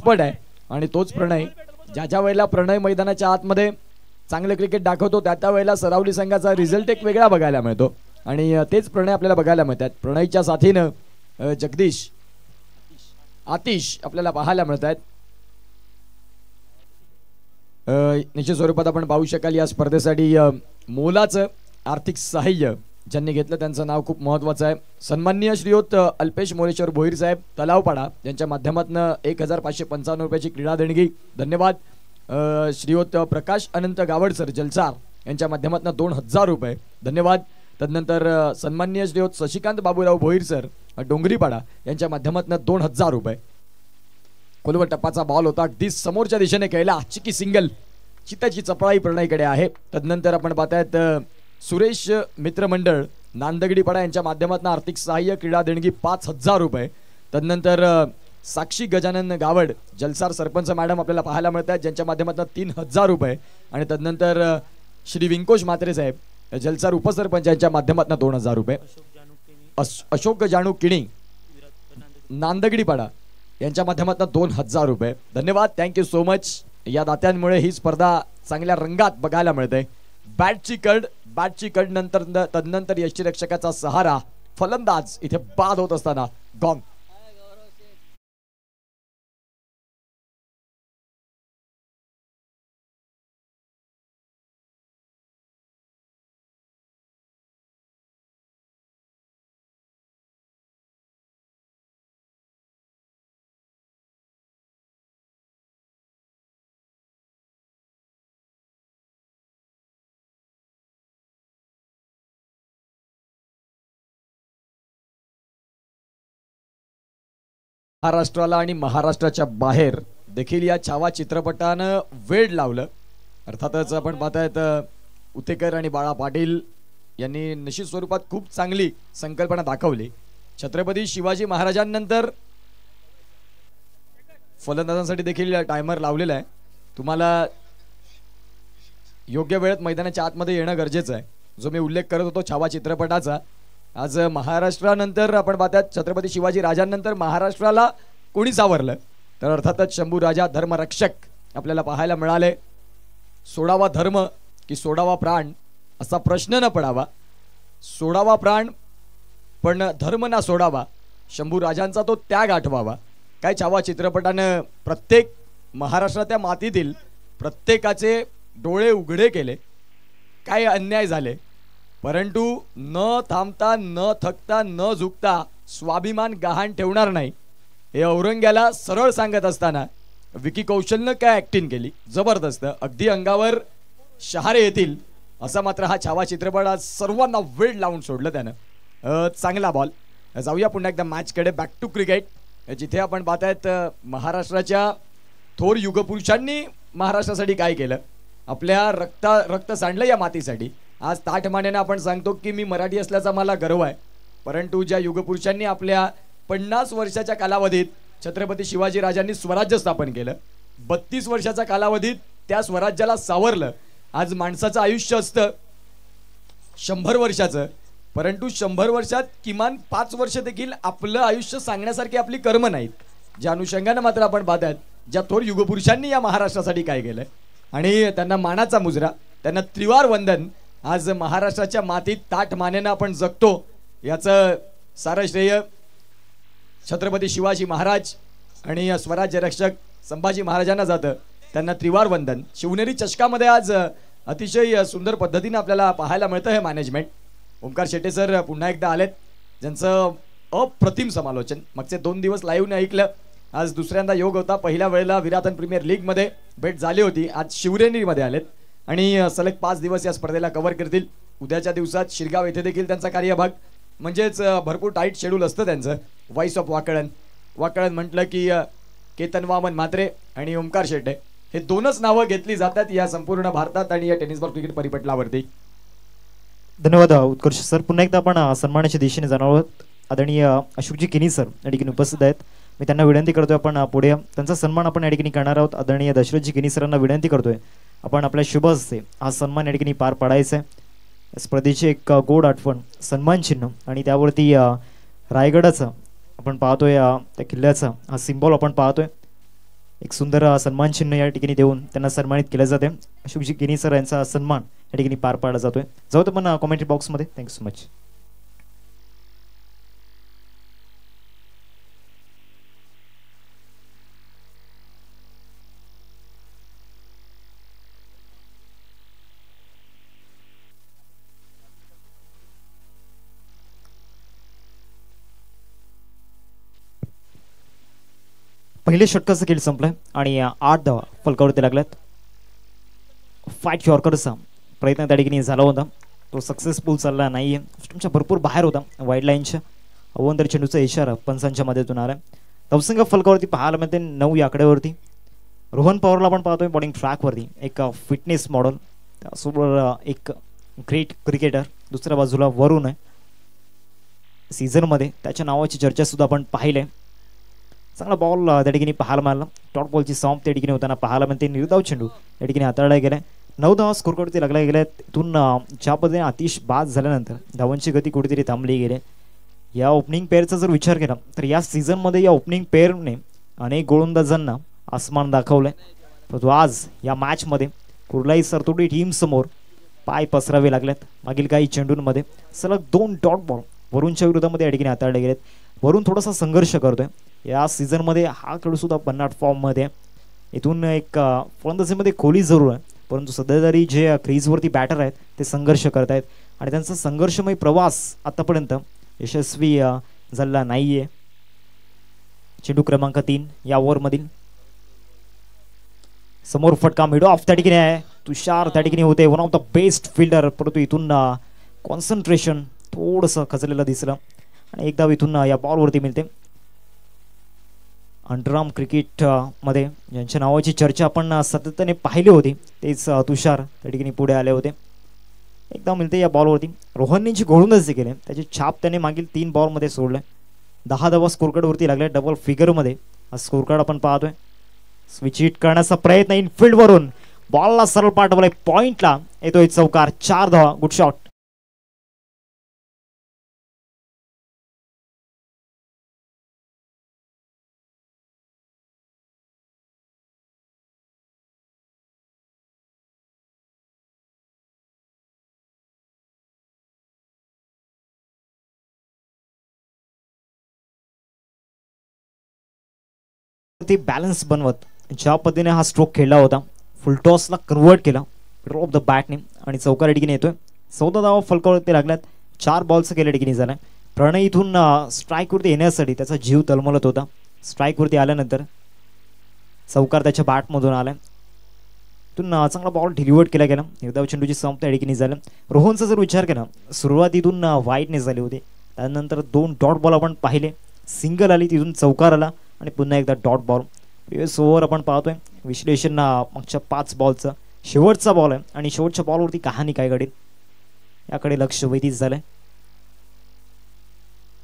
Expert आहे आणि तोच प्रणय. ज्या वेळेला प्रणय मैदानाच्या आतमध्ये चांगलं क्रिकेट दाखवतो त्या वेळेला सरावली संघाचा रिझल्ट एक वेगळा बघायला मिळतो आणि तेच प्रणय आपल्याला बघायला मिळतात. प्रणयच्या साथीनं जगदीश आतिश आपल्याला पाहायला मिळत आहेत. निश्चित स्वरूपात आपण पाहू शकाल या स्पर्धेसाठी मोलाचं आर्थिक सहाय्य ज्यांनी घेतलं त्यांचं नाव खूप महत्त्वाचं आहे. सन्माननीय श्रीयुत अल्पेश मोरेश्वर भोईर साहेब तलावपाडा यांच्या माध्यमातून 1555 रुपयाची क्रीडा देणगी धन्यवाद. श्रीयुत प्रकाश अनंत गावड सर जलसार यांच्या माध्यमातून 2000 रुपये धन्यवाद. तदनंतर सन्माननीय श्रीयुत शशिकांत बाबूराव भोईर सर डोंगरीपाडा यांच्या माध्यमातून 2000 रुपये. खोलवर टप्पाचा बॉल होता अगदी समोरच्या दिशेने खेळला चिकी सिंगल. चित्ताची चपळाई प्रणयकडे आहे. तदनंतर आपण पाहतायत सुरेश मित्रमंडळ नांदगडीपाडा यांच्या माध्यमातून आर्थिक सहाय्य क्रीडा देणगी 5000 रुपये. तदनंतर साक्षी गजानन गावड जलसार सरपंच मॅडम आपल्याला पाहायला मिळत आहेत ज्यांच्या माध्यमातून 3000 रुपये. आणि तदनंतर श्री विंकोश म्हात्रे साहेब जलसार उपसरपंच यांच्या माध्यमातून 2000 रुपये. अशोक जानू किणी नांदगडीपाडा यांच्या माध्यमातून 2000 रुपये धन्यवाद. Thank you so much. या दात्यांमुळे ही स्पर्धा चांगल्या रंगात बघायला मिळते. बॅटची कड नंतर तदनंतर यष्टीरक्षकाचा सहारा. फलंदाज इथे बाद होत असताना गॉंग. महाराष्ट्राला आणि महाराष्ट्राच्या बाहेर देखील या छावा चित्रपटानं वेड लावलं. अर्थातच आपण पाहतायत उतेकर आणि बाळा पाटील यांनी निश्चित स्वरूपात खूप चांगली संकल्पना दाखवली. छत्रपती शिवाजी महाराजांनंतर फलंदाजांसाठी देखील टायमर लावलेला आहे. तुम्हाला योग्य वेळेत मैदानाच्या आतमध्ये येणं गरजेचं आहे. जो मी उल्लेख करत होतो छावा चित्रपटाचा, आज महाराष्ट्रानंतर आपण पाहतात छत्रपती शिवाजी राजांनंतर महाराष्ट्राला कोणी सावरलं तर अर्थातच शंभू राजा धर्मरक्षक आपल्याला पाहायला मिळाले. सोडावा धर्म की सोडावा प्राण असा प्रश्न न पडावा. सोडावा प्राण पण धर्म ना सोडावा. शंभू राजांचा तो त्याग आठवावा. काय छावा चित्रपटानं प्रत्येक महाराष्ट्राच्या मातीतील प्रत्येकाचे डोळे उघडे केले. काय अन्याय झाले परंतु न थांबता न थकता न झुकता स्वाभिमान गहाण ठेवणार नाही हे औरंग्याला सरळ सांगत असताना विकी कौशलनं काय ऍक्टिंग केली जबरदस्त. अगदी अंगावर शहारे येतील असा मात्र हा छावा चित्रपट आज सर्वांना वेळ लावून सोडलं त्यानं. चांगला बॉल. जाऊया पुन्हा एकदा मॅचकडे. बॅक टू क्रिकेट जिथे आपण पाहतायत महाराष्ट्राच्या थोर युगपुरुषांनी महाराष्ट्रासाठी काय केलं. आपल्या रक्त सांडलं या मातीसाठी. आज ताठमानेनं आपण सांगतो की मी मराठी असल्याचा मला गर्व आहे. परंतु ज्या युगपुरुषांनी आपल्या 50 वर्षाच्या कालावधीत छत्रपती शिवाजी राजांनी स्वराज्य स्थापन केलं, 32 वर्षाच्या कालावधीत त्या स्वराज्याला सावरलं. आज माणसाचं आयुष्य असतं 100 वर्षाचं, परंतु 100 वर्षात किमान 5 वर्ष देखील आपलं आयुष्य सांगण्यासारखी आपली कर्म नाहीत. ज्या अनुषंगानं मात्र आपण पाहतात ज्या थोर युगपुरुषांनी या महाराष्ट्रासाठी काय केलं आणि त्यांना मानाचा मुजरा, त्यांना त्रिवार वंदन. आज महाराष्ट्राच्या मातीत ताठ मानेनं आपण जगतो याचं सारं श्रेय छत्रपती शिवाजी महाराज आणि स्वराज्य रक्षक संभाजी महाराजांना जातं. त्यांना त्रिवार वंदन. शिवनेरी चषकामध्ये आज अतिशय सुंदर पद्धतीने आपल्याला पाहायला मिळतं हे मॅनेजमेंट. ओमकार शेट्टे सर पुन्हा एकदा आलेत, ज्यांचं अप्रतिम समालोचन मागचे 2 दिवस लाईव्हने ऐकलं. आज दुसऱ्यांदा योग होता. पहिल्या वेळेला विराटन प्रीमियर लीगमध्ये भेट झाली होती. आज शिवनेरीमध्ये आलेत आणि सलग 5 दिवस या स्पर्धेला कव्हर करतील. उद्याच्या दिवसात शिरगाव येथे देखील त्यांचा कार्यभाग म्हणजेच भरपूर टाईट शेड्यूल असतं त्यांचं. व्हॉइस ऑफ वाकळण म्हटलं की केतन वामन म्हात्रे आणि ओमकार शेट्टे हे दोनच नावं घेतली जातात या संपूर्ण भारतात आणि या टेनिस बॉल क्रिकेट परिपटलावरती. धन्यवाद उत्कर्ष सर. पुन्हा एकदा आपण सन्मानाच्या दिशेने जाणार आहोत. आदरणीय अशोकजी किनी सर या ठिकाणी उपस्थित आहेत. मी त्यांना विनंती करतोय आपण पुढे त्यांचा सन्मान आपण या ठिकाणी करणार आहोत. आदरणीय दशरथजी किनी सरांना विनंती करतोय आपण आपल्या शुभ हस्ते हा सन्मान या ठिकाणी पार पाडायचा आहे. स्पर्धेची एक गोड आठवण सन्मान चिन्ह आणि त्यावरती रायगडाचा आपण पाहतोय त्या किल्ल्याचा हा सिम्बॉल आपण पाहतोय. एक सुंदर सन्मान चिन्ह या ठिकाणी देऊन त्यांना सन्मानित केलं जाते. अशोकजी केनी सर यांचा सन्मान या ठिकाणी पार पाडला जातोय. जाऊ तर पण कॉमेंट्री बॉक्समध्ये. Thank you so much. पहिले षटकाचा खेळ संपलाय आणि 8 धावा फलकावरती लागल्यात. 5 यॉर्करचा प्रयत्न त्या ठिकाणी झाला होता, तो सक्सेसफुल चालला नाहीये. तुमच्या भरपूर बाहेर होता वाईड लाईनच्या. अवंतर चेंडूचा इशारा पंचांच्या मध्येतून आला. धावसंख्या फलकावरती पाहायला मिळते 9 या आकड्यावरती. रोहन पवारला आपण पाहतोय बॉलिंग ट्रॅकवरती, एक फिटनेस मॉडेल, त्यासोबत एक ग्रेट क्रिकेटर. दुसऱ्या बाजूला वरुण आहे. सीझनमध्ये त्याच्या नावाची चर्चा सुद्धा आपण पाहिले. चांगला बॉल त्या ठिकाणी पाहायला मिळाला. टॉट बॉलची सॉम्प त्या ठिकाणी होताना पाहायला मिळते. निर्धाव चेंडू त्या ठिकाणी हाताळला गेलाय. 9 धावा स्कोरकडे लागल्या गेल्या. तिथून ज्या पद्धतीने आतिश बाद झाल्यानंतर धावांची गती कुठेतरी थांबली गेली. या ओपनिंग पेअरचा जर विचार केला तर या सीझनमध्ये या ओपनिंग पेअरने अनेक गोलंदाजांना आसमान दाखवलंय. परंतु आज या मॅचमध्ये कुर्लाई सरतोडी टीम समोर पाय पसरावे लागलेत. मागील काही चेंडूंमध्ये सलग 2 डॉट बॉल वरुणच्या विरोधामध्ये या ठिकाणी हाताळले गेलेत. वरुण थोडासा संघर्ष करतोय या सीझनमध्ये. हा खेळू सुद्धा भन्नाट फॉर्ममध्ये. इथून एक फलंदाजीमध्ये खोली जरूर आहे, परंतु सध्या तरी जे क्रीजवरती बॅटर आहेत ते संघर्ष करत आहेत आणि त्यांचा संघर्षमय प्रवास आतापर्यंत यशस्वी झाला नाहीये. चेंडू क्रमांक 3 या ओव्हरमधील. समोर फटका मिडो ऑफ त्या ठिकाणी आहे. तुषार त्या ठिकाणी होते, one of the best fielder, परंतु इथून कॉन्सन्ट्रेशन थोडंसं खचलेलं दिसलं आणि एकदा इथून या बॉलवरती मिळते. अंडरआर्म क्रिकेट मध्ये ज्यांच्या नावाची चर्चा आपण सातत्याने पाहिली होती तेच तुषार त्या ठिकाणी पुढे आले होते. एकदा मिळते या बॉलवरती. रोहनने जी गोलंदाजी केली त्याची छाप त्याने मागील 3 बॉलमध्ये सोडले. 10 धावा स्कोरकार्डवरती लागल्या डबल फिगरमध्ये. हा स्कोरकार्ड आपण पाहतोय. स्विच हिट करण्याचा प्रयत्न इनफिल्ड वरून बॉलला सरळ पाठवलाय. पॉइंटला येतोय चौकार. 4 धावा. Good shot. ते बॅलन्स बनवत ज्या पद्धतीने हा स्ट्रोक खेळला होता, फुलटॉसला कन्वर्ट केला ड्रॉप ऑफ द बॅटने आणि चौकार ठिकाणी येतोय. 14 धावा फलकावरती लागल्यात. 4 बॉलचं केल्या ठिकाणी झालाय. प्रणय इथून स्ट्राईकवरती येण्यासाठी त्याचा जीव तळमळत होता. स्ट्राईकवरती आल्यानंतर चौकार त्याच्या बॅटमधून आलाय. इथून चांगला बॉल डिलिव्हर्ड केला गेला. निर्धाव चेंडूची संप त्या ठिकाणी झालं. रोहनचा जर विचार केला सुरुवातीतून वाईटनेस झाली होती, त्यानंतर 2 डॉट बॉल आपण पाहिले. सिंगल आली, तिथून चौकार आला आणि पुन्हा एकदा डॉट बॉल. प्रिव्हियस ओव्हर आपण पाहतोय. विश्लेषण मागच्या 5 बॉलचं शेवटचा बॉल आहे आणि शेवटच्या बॉलवरती कहाणी काय घडेल याकडे लक्ष वेधीत झालंय.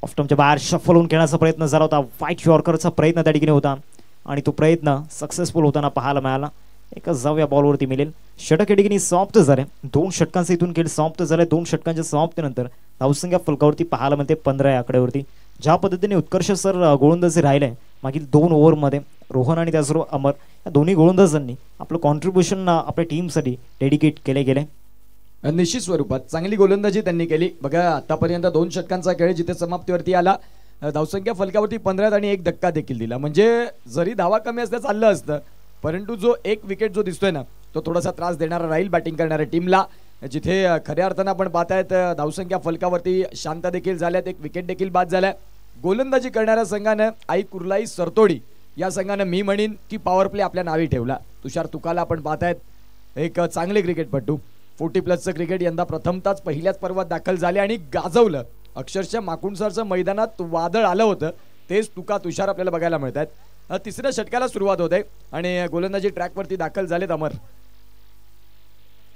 ऑफस्टंपच्या बाहेर शफल होऊन खेळण्याचा प्रयत्न झाला होता. व्हाईट यॉर्करचा प्रयत्न त्या ठिकाणी होता आणि तो प्रयत्न सक्सेसफुल होताना पाहायला मिळाला. एकच जाव या बॉलवरती मिळेल. षटक या ठिकाणी समाप्त झाले. 2 षटकांचे इथून खेळ समाप्त झाले. 2 षटकांच्या समाप्तीनंतर धावसंख्या फलकावरती पाहायला मिळते 15 या आकड्यावरती. ज्या पद्धतीने उत्कर्ष सर गोलंदाजी राहिले मागील 2 ओव्हरमध्ये, रोहन आणि त्याचबरोबर अमर या दोन्ही गोलंदाजांनी आपलं कॉन्ट्रीब्युशन आपल्या टीमसाठी डेडिकेट केले गेले. निश्चित स्वरूपात चांगली गोलंदाजी त्यांनी केली. बघा आतापर्यंत 2 षटकांचा खेळ जिथे समाप्तीवरती आला, धावसंख्या फलकावरती 15 आणि 1 धक्का देखील दिला. म्हणजे जरी धावा कमी असता चाललं असतं, परंतु जो एक विकेट जो दिसतोय ना तो थोडासा त्रास देणारा राहील बॅटिंग करणाऱ्या टीमला. जिथे खऱ्या अर्थानं आपण पाहतायत धावसंख्या फलकावरती शांत देखील झाल्यात, एक विकेट देखील बाद झालाय. गोलंदाजी करणाऱ्या संघानं आई कुर्लाई सरतोडी या संघानं मी म्हणीन की पॉवर प्ले आपल्या नावी ठेवला. तुषार तुकाला आपण पाहतायत एक चांगले क्रिकेटपटू. 40+ क्रिकेट यंदा प्रथमताच पहिल्याच पर्वात दाखल झाले आणि गाजवलं. अक्षरशः माकुंडसरचं मैदानात वादळ आलं होतं, तेच तुका तुषार आपल्याला बघायला मिळत आहेत. 3ऱ्या षटकाला सुरुवात होते आणि गोलंदाजी ट्रॅकवरती दाखल झालेत Amar.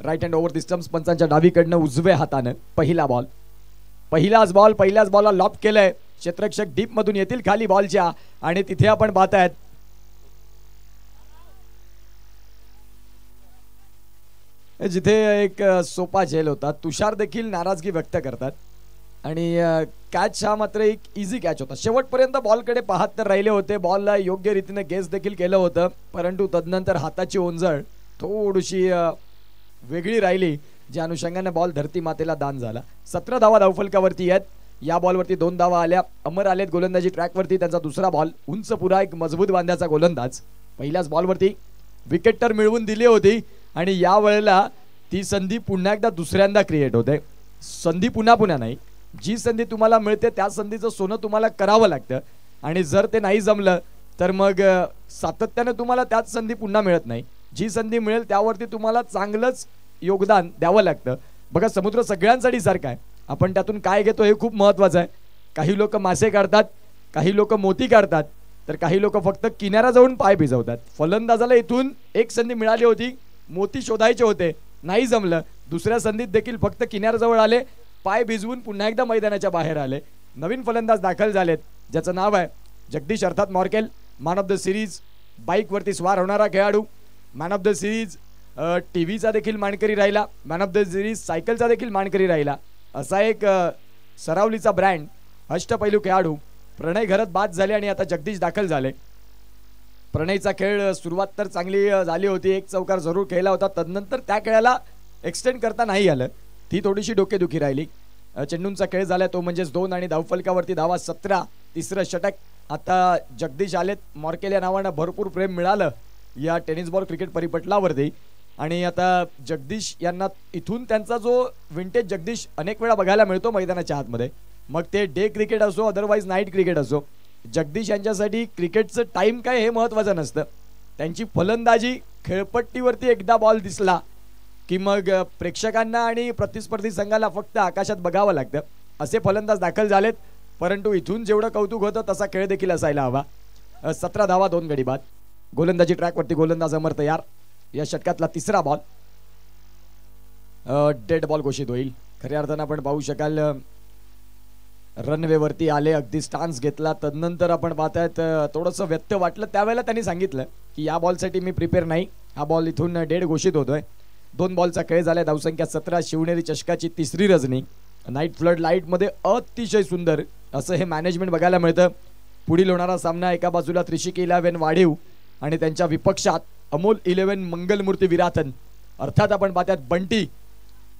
Right hand over the stumps पंचांच्या डावीकडनं उजव्या हातानं पहिला बॉल. पहिल्याच बॉलला लॉप केलंय. क्षेत्ररक्षक डीप मधून येतील खाली बॉलच्या आणि तिथे आपण पाहतायत जिथे एक सोपा झेल होता. तुषार देखील नाराजगी व्यक्त करतात आणि कॅच हा मात्र एक इझी कॅच होता. शेवटपर्यंत बॉलकडे पाहत तर राहिले होते, बॉलला योग्य रीतीने गेस देखील केलं होतं, परंतु तदनंतर हाताची ओंजळ थोडीशी वेगळी राहिली, ज्या अनुषंगाने बॉल धरती मातेला दान झाला. 17 धावा धावफलकावरती आहेत. या बॉलवरती 2 धावा आल्या. अमर आलेत गोलंदाजी ट्रॅकवरती. त्यांचा दुसरा बॉल उंच पुरा एक मजबूत बांध्याचा गोलंदाज. पहिल्याच बॉलवरती विकेट तर मिळवून दिली होती आणि या वेळेला ती संधी पुन्हा एकदा दुसऱ्यांदा क्रिएट होते. संधी पुन्हा पुन्हा नाही, जी संधी तुम्हाला मिळते त्या संधीचं सोनं तुम्हाला करावं लागतं आणि जर ते नाही जमलं तर मग सातत्याने तुम्हाला त्याच संधी पुन्हा मिळत नाही. जी संधी मिळेल त्यावरती तुम्हाला चांगलंच योगदान द्यावं लागतं. बघा, समुद्र सगळ्यांसाठी सारखा आहे, आपण त्यातून काय घेतो हे खूप महत्त्वाचं आहे. काही लोक मासे काढतात, काही लोक मोती काढतात, तर काही लोक फक्त किनारा जाऊन पाय भिजवतात. फलंदाजाला इथून एक संधी मिळाली होती, मोती शोधायचे होते, नाही जमलं. दुसऱ्या संधीत देखील फक्त किनाऱ्याजवळ आले, पाय भिजवून पुन्हा एकदा मैदानाच्या बाहेर आले. नवीन फलंदाज दाखल झालेत, ज्याचं नाव आहे जगदीश अर्थात Morkel. Man of the series, बाईकवरती स्वार होणारा खेळाडू, मॅन ऑफ द सिरीज टीव्हीचा देखील मानकरी राहिला, मॅन ऑफ द सिरीज सायकलचा देखील मानकरी राहिला, असा एक सरावलीचा ब्रँड अष्टपैलू खेळाडू. प्रणय घरात बाद झाले आणि आता जगदीश दाखल झाले. प्रणयचा खेळ सुरुवात तर चांगली झाली होती, एक चौकार जरूर खेळला होता, तदनंतर त्या खेळाला एक्सटेंड करता नाही आलं, ती थोडीशी डोकेदुखी राहिली. चेंडूंचा खेळ झाला तो म्हणजेच 2 आणि धावफलकावरती धावा 17. तिसरं षटक. आता जगदीश आलेत. मॉर्केल या नावानं भरपूर प्रेम मिळालं या टेनिस बॉल क्रिकेट परिपटलावरती आणि आता जगदीश यांना इथून त्यांचा जो विंटेज जगदीश अनेक वेळा बघायला मिळतो मैदानाच्या आतमध्ये, मग ते डे क्रिकेट असो अदरवाईज नाईट क्रिकेट असो. जगदीश यांच्यासाठी क्रिकेटचं टाईम काय हे महत्त्वाचं नसतं, त्यांची फलंदाजी खेळपट्टीवरती एकदा बॉल दिसला की मग प्रेक्षकांना आणि प्रतिस्पर्धी संघाला फक्त आकाशात बघावं लागतं. असे फलंदाज दाखल झालेत, परंतु इथून जेवढं कौतुक होतं तसा खेळ देखील असायला हवा. 17 धावा 2 गडी बाद. गोलंदाजी ट्रॅकवरती गोलंदाज अमर तयार. या षटकातला तिसरा बॉल डेड बॉल घोषित होईल. खऱ्या अर्थानं आपण पाहू शकाल रनवेवरती आले, अगदी स्टान्स घेतला, तदनंतर आपण पाहतायत थोडंसं व्यत्यय वाटलं. त्यावेळेला त्यांनी सांगितलं की या बॉलसाठी मी प्रिपेअर नाही, हा बॉल इथून डेड घोषित होतोय. 2 बॉलचा खेळ झाला. धावसंख्या 17. शिवनेरी चषकाची तिसरी रजनी. नाईट फ्लड लाईटमध्ये अतिशय सुंदर असं हे मॅनेजमेंट बघायला मिळतं. पुढील होणारा सामना एका बाजूला त्रिशिकी 11 वाढीव आणि त्यांच्या विपक्षात अमोल 11 मंगलमूर्ती विराथन. अर्थात आपण पाहतात बंटी,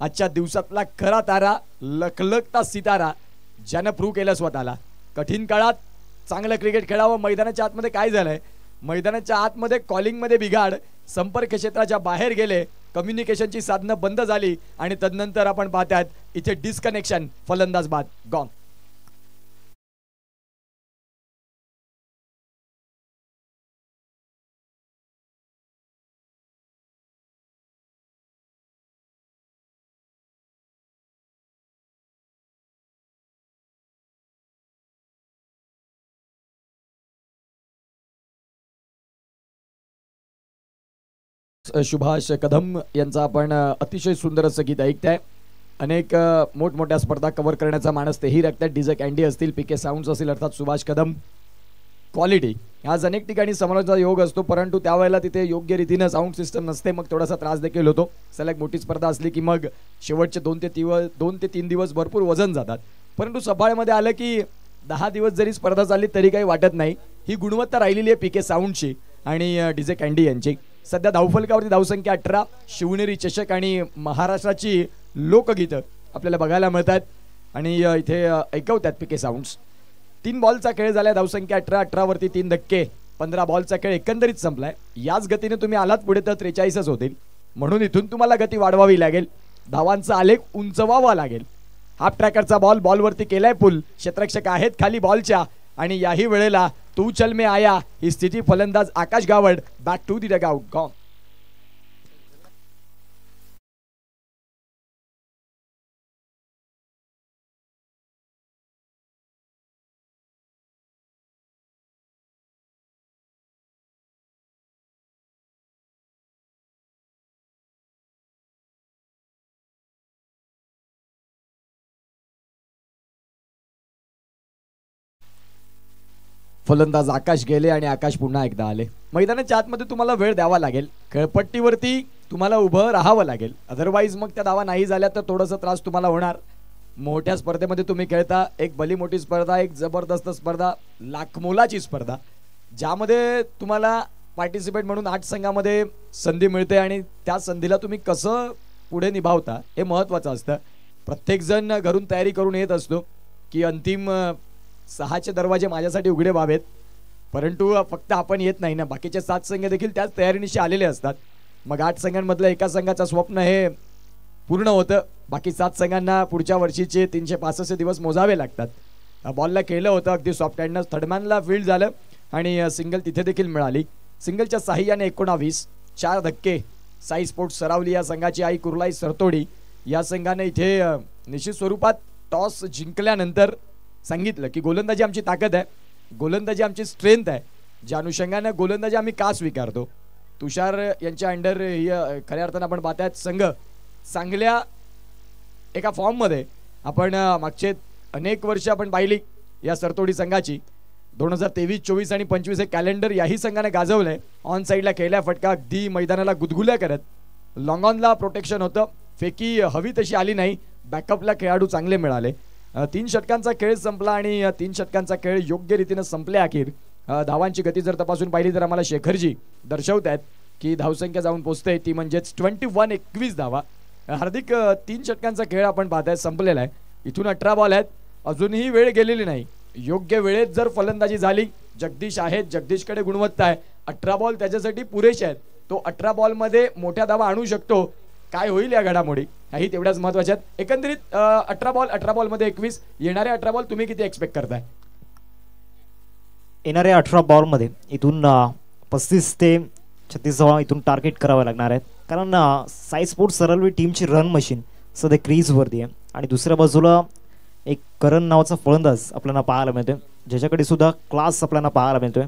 आजच्या दिवसातला खरा तारा, लखलखता सितारा, ज्यानं प्रूव्ह केलं स्वतःला. कठीण काळात चांगलं क्रिकेट खेळावं. मैदानाच्या आतमध्ये काय झालंय, मैदानाच्या आतमध्ये कॉलिंगमध्ये बिघाड, संपर्क क्षेत्राच्या बाहेर गेले, कम्युनिकेशनची साधनं बंद झाली आणि तदनंतर आपण पाहतात इथे डिस्कनेक्शन, फलंदाज बाद, गॉन. सुभाष कदम यांचा आपण अतिशय सुंदर असं गीत ऐकताय. अनेक मोठमोठ्या स्पर्धा कव्हर करण्याचा मानस तेही राखतात. डीजे कॅन्डी असतील, पीके साऊंड्स असतील, अर्थात सुभाष कदम. क्वालिटी आज अनेक ठिकाणी समालोचनाचा योग असतो, परंतु त्यावेळेला तिथे योग्य रीतीनं साऊंड सिस्टम नसते, मग थोडासा त्रास देखील होतो. सलग मोठी स्पर्धा असली की मग शेवटचे 2 ते 3 दिवस भरपूर वजन जातात, परंतु सफाळमध्ये आलं की 10 दिवस जरी स्पर्धा चालली तरी काही वाटत नाही. ही गुणवत्ता राहिलेली आहे पीके साऊंडची आणि डीजे कॅन्डी यांची. सध्या धावफलकावरती धावसंख्या 18. शिवनेरी चषक आणि महाराष्ट्राची लोकगीतं आपल्याला बघायला मिळतात आणि इथे ऐकवतात पीके साऊंड्स. 3 बॉलचा खेळ झालाय. धावसंख्या 18. 18 वरती 3 धक्के. 15 बॉलचा खेळ एकंदरीत संपलाय. याच गतीने तुम्ही आलात पुढे तर 43च होतील, म्हणून इथून तुम्हाला गती वाढवावी लागेल, धावांचा आलेख उंचवावा लागेल. हाफ ट्रॅकरचा बॉल बॉलवरती केलाय पुल. क्षेत्ररक्षक आहेत खाली बॉलच्या आणि याही वेळेला तू चल में आया ही स्थिती. फलंदाज Akash Gawad back to the dugout, gone. फलंदाज आकाश गेले आणि आकाश पुन्हा एकदा आले. मैदानाच्या आतमध्ये तुम्हाला वेळ द्यावा लागेल, खेळपट्टीवरती तुम्हाला उभं राहावं लागेल, अदरवाईज मग त्या धावा नाही झाल्या तर थोडंसं त्रास तुम्हाला होणार. मोठ्या स्पर्धेमध्ये तुम्ही खेळता, एक भली मोठी स्पर्धा, एक जबरदस्त स्पर्धा, लाखमोलाची स्पर्धा, ज्यामध्ये तुम्हाला पार्टिसिपेट म्हणून 8 संघामध्ये संधी मिळते आणि त्या संधीला तुम्ही कसं पुढे निभावता हे महत्त्वाचं असतं. प्रत्येकजण घरून तयारी करून येत असतो की अंतिम 6चे दरवाजे माझ्यासाठी उघडे व्हावेत, परंतु फक्त आपण येत नाही ना, बाकीचे 7 संघ देखील त्याच तयारीनिशी आलेले असतात. मग 8 संघांमधलं एका संघाचं स्वप्न हे पूर्ण होतं, बाकी 7 संघांना पुढच्या वर्षीचे 365 दिवस मोजावे लागतात. बॉलला केलं होतं अगदी सॉफ्ट हँडनं, थर्डमॅनला फील्ड झालं आणि सिंगल तिथे देखील मिळाली. सिंगलच्या साह्याने 19, 4 धक्के. साई स्पोर्ट्स सरावली या संघाची आई कुर्लाई सरतोडी या संघाने इथे निश्चित स्वरूपात टॉस जिंकल्यानंतर सांगितलं की गोलंदाजी आमची ताकद आहे, गोलंदाजी आमची स्ट्रेंथ आहे, ज्या अनुषंगाने गोलंदाजी आम्ही का स्वीकारतो. तुषार यांच्या अंडर ही खऱ्या अर्थानं आपण पाहतायत संघ चांगल्या एका फॉर्ममध्ये. आपण मागचे अनेक वर्ष आपण पाहिली या सरतोडी संघाची. 2023, 24 आणि 25 हे कॅलेंडर याही संघाने गाजवलंय. ऑन साईडला केल्या फटका अगदी मैदानाला गुदगुल्या करत. लॉंग ऑनला प्रोटेक्शन होतं, फेकी हवी तशी आली नाही, बॅकअपला खेळाडू चांगले मिळाले. 3 षटकांचा खेळ संपला आणि 3 षटकांचा खेळ योग्य रीतीने संपले. अखेर धावांची गती जर तपासून पाहिली तर आम्हाला शेखरजी दर्शवत आहेत की धावसंख्या जाऊन पोहोचते ती म्हणजेच 21 धावा. हार्दिक 3 षटकांचा खेळ आपण पाहताय संपलेला आहे. इथून 18 बॉल आहेत, अजूनही वेळ गेलेली नाही. योग्य वेळेत जर फलंदाजी झाली, जगदीश आहेत, जगदीशकडे गुणवत्ता आहे, 18 बॉल त्याच्यासाठी पुरेसे आहेत. तो 18 बॉलमध्ये मोठ्या धावा आणू शकतो. काय होईल या घडामोडी ह्याही तेवढ्याच महत्त्वाच्या आहेत. एकंदरीत 18 बॉलमध्ये 21, येणारे 18 बॉल तुम्ही किती एक्सपेक्ट करताय? येणाऱ्या 18 बॉलमध्ये इथून 35 ते 36 धावा इथून टार्गेट करावे लागणार आहेत, कारण साई स्पोर्ट्स सरळवी टीमची रन मशीन सध्या क्रीजवरती आहे. आणि दुसऱ्या बाजूला एक करण नावाचा फलंदाज आपल्याला पाहायला मिळतोय, ज्याच्याकडे सुद्धा क्लास आपल्याला पाहायला मिळतोय.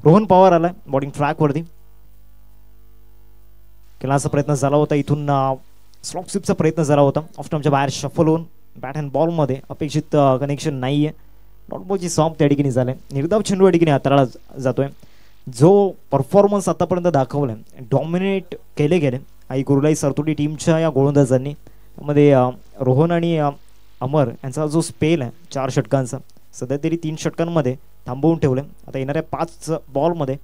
रोहन पवार आलाय बॉलिंग ट्रॅकवरती. केलाचा प्रयत्न झाला होता, इथून स्लॉप स्वीपचा प्रयत्न झाला होता, ऑफ स्टंपच्या बाहेर शफल होऊन बॅट अँड बॉलमध्ये अपेक्षित कनेक्शन नाही आहे. डॉट बॉलची सॉफ्ट त्या ठिकाणी झाले. निर्धाव चेंडू या ठिकाणी हाताळला जातोय. जो परफॉर्मन्स आतापर्यंत दाखवलाय, डॉमिनेट केले गेले आई कुर्लाई सरतोडी टीमच्या या गोलंदाजांनी. त्यामध्ये रोहन आणि अमर यांचा जो स्पेल आहे 4 षटकांचा, सध्या तरी 3 षटकांमध्ये थांबवून ठेवलं. आता येणाऱ्या 5 बॉलमध्ये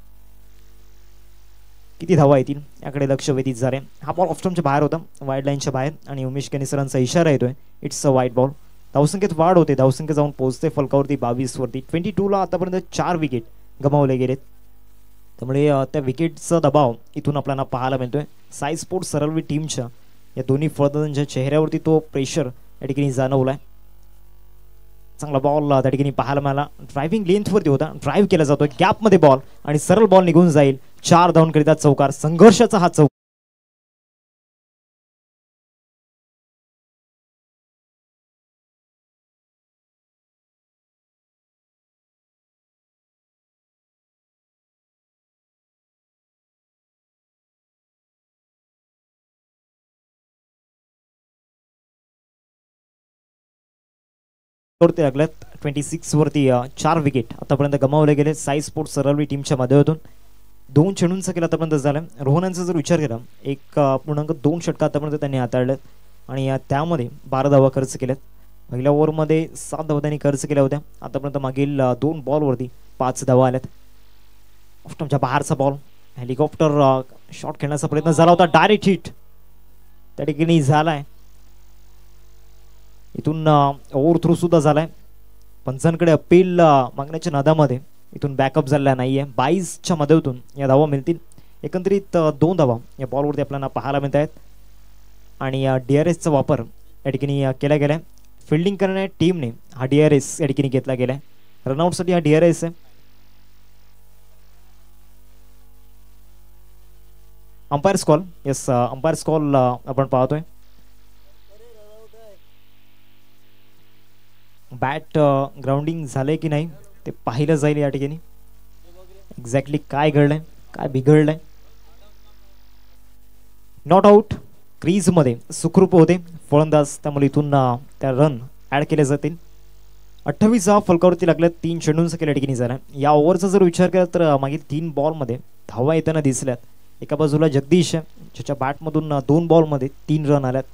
किती धावा येतील याकडे लक्ष वेधित झाले. हा बॉल ऑफस्टम्पच्या बाहेर होता, वाईड लाईनच्या बाहेर, आणि उमेश केनेसरांचा इशारा येतोय इट्स अ वाईट बॉल. धावसंख्येत वाढ होते, धावसंख्या जाऊन पोहोचते फलकावरती 22 वरती. 22ला आतापर्यंत 4 विकेट गमावले गेलेत, त्यामुळे त्या विकेटचा दबाव इथून आपल्याला पाहायला मिळतोय. साई स्पोर्ट्स सरळवी टीमच्या या दोन्ही फलंदाजांच्या चेहऱ्यावरती तो प्रेशर या ठिकाणी जाणवलाय. चांगला बॉल त्या ठिकाणी पाहायला मिळाला. ड्रायव्हिंग लेंथवरती होता, ड्राईव्ह केला जातोय गॅपमध्ये बॉल, आणि सरळ बॉल निघून जाईल. 4 धावांकरिता चौकार. संघर्षाचा हा चौकार. वरती लागल्यात 26 वरती 4 विकेट आतापर्यंत गमावले गेले साई स्पोर्ट्स सरळवी टीमच्या माध्यमातून. 2 चेंडूंचा केला आतापर्यंत झाला. रोहनांचा जर विचार केला 1.2 षटका आतापर्यंत त्यांनी हाताळल्यात आणि त्यामध्ये 12 धावा खर्च केल्यात. पहिल्या ओव्हरमध्ये 7 धावा त्यांनी खर्च केल्या होत्या. आतापर्यंत मागील 2 बॉलवरती 5 धावा आल्यात. ऑफस्टंपच्या बाहेरचा बॉल, हेलिकॉप्टर शॉट खेळण्याचा प्रयत्न झाला होता, डायरेक्ट हिट त्या ठिकाणी झालाय. इथून ओव्हर थ्रू सुद्धा झालाय. पंचांकडे अपील मागण्याच्या नादामध्ये इथून बॅकअप झालेला नाहीये. 22च्या मदतीतून या धावा मिळतील. एकंदरीत 2 धावा या बॉलवरती आपल्याला पाहायला मिळत आहेत आणि DRSचा वापर या ठिकाणी केला गेलाय. फिल्डिंग करणाऱ्या टीमने हा DRS या ठिकाणी घेतला गेलाय. रनआउटसाठी हा DRS आहे. Umpires call, yes umpires call आपण पाहतोय. बॅट ग्राउंडिंग झालंय की नाही ते पाहिलं जाईल या ठिकाणी. एक्झॅक्टली काय घडलंय, काय बिघडलंय. Not out. क्रीजमध्ये सुखरूप होते फलंदाज, त्यामुळे इथून त्या रन ॲड केले जातील. 28 धावा फलकावरती लागल्या. 3 चेंडूंचा केल्या ठिकाणी झाला. या ओव्हरचा जर विचार केला तर मागील 3 बॉलमध्ये धावा येताना दिसल्यात. एका बाजूला जगदीश ज्याच्या बॅटमधून 2 बॉलमध्ये 3 रन आल्यात,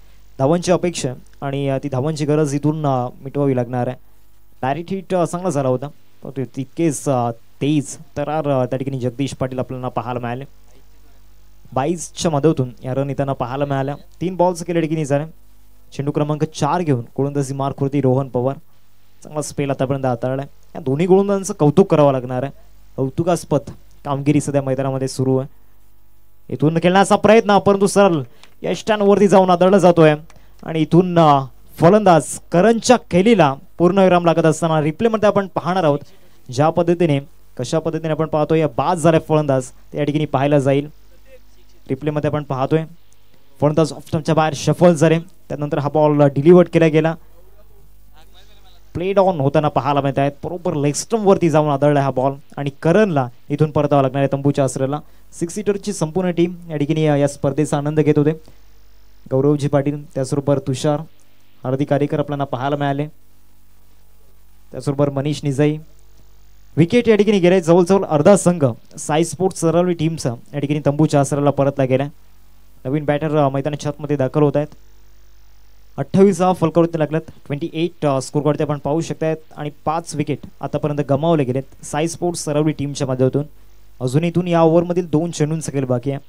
धावांची अपेक्षा आहे आणि ती धावांची गरज इथून मिटवावी लागणार आहे. डायरेक्ट हिट चांगला झाला होता, परंतु तितकेच तेज तरार त्या ठिकाणी जगदीश पाटील आपल्याला पाहायला मिळाले. 22च्या मदतीतून या रन इथं पाहायला मिळाल्या. 3 बॉल्स केल्या ठिकाणी झाले. चेंडू क्रमांक 4 घेऊन गोलंदाजी मार्कवरती रोहन पवार. चांगला स्पेल आतापर्यंत हाताळलाय. या दोन्ही गोलंदाजांचं कौतुक करावं लागणार आहे. कौतुकास्पद कामगिरी सध्या मैदानामध्ये सुरू आहे. इथून खेळण्याचा प्रयत्न, परंतु सरळ यष्टांवरती जाऊन आदळला जातोय आणि इथून फलंदाज करणच्या खेळीला पूर्णविराम लागत असताना रिप्लेमध्ये आपण पाहणार आहोत ज्या पद्धतीने कशा पद्धतीने आपण पाहतोय बाद झाले फलंदाज त्या ठिकाणी पाहायला जाईल. रिप्लेमध्ये आपण पाहतोय फलंदाज ऑफ स्टंपच्या बाहेर शफल झाले, त्यानंतर हा बॉल डिलिव्हर्ड केला गेला. प्ले डाऊन होताना पाहायला मिळत आहेत. बरोबर लेग स्टंप वरती जाऊन आदळला हा बॉल आणि करणला इथून परतावा लागणार आहे तंबूच्या आसऱ्याला. 6 सीटरची संपूर्ण टीम या ठिकाणी या स्पर्धेचा आनंद घेत होते. गौरवजी पाटील, त्याचबरोबर तुषार, हार्दिक कार्यकर आपल्याला पाहायला मिळाले, त्याचबरोबर मनीष निजाई. विकेट या ठिकाणी गेले. जवळजवळ अर्धा संघ साई स्पोर्ट्स सरवली टीमचा या ठिकाणी तंबूच्या आसऱ्याला परतला गेला. नवीन बॅटर मैदानाच्या आतमध्ये दाखल होत आहेत. 28 फलकावरती लागल्यात. 28 स्कोर कार्डते आपण पाहू शकतायत आणि 5 विकेट आतापर्यंत गमावले गेलेत साई स्पोर्ट्स सरवली टीमच्या माध्यमातून. अजून इथून या ओव्हरमधील 2 चेंडूंचा खेळ बाकी आहे.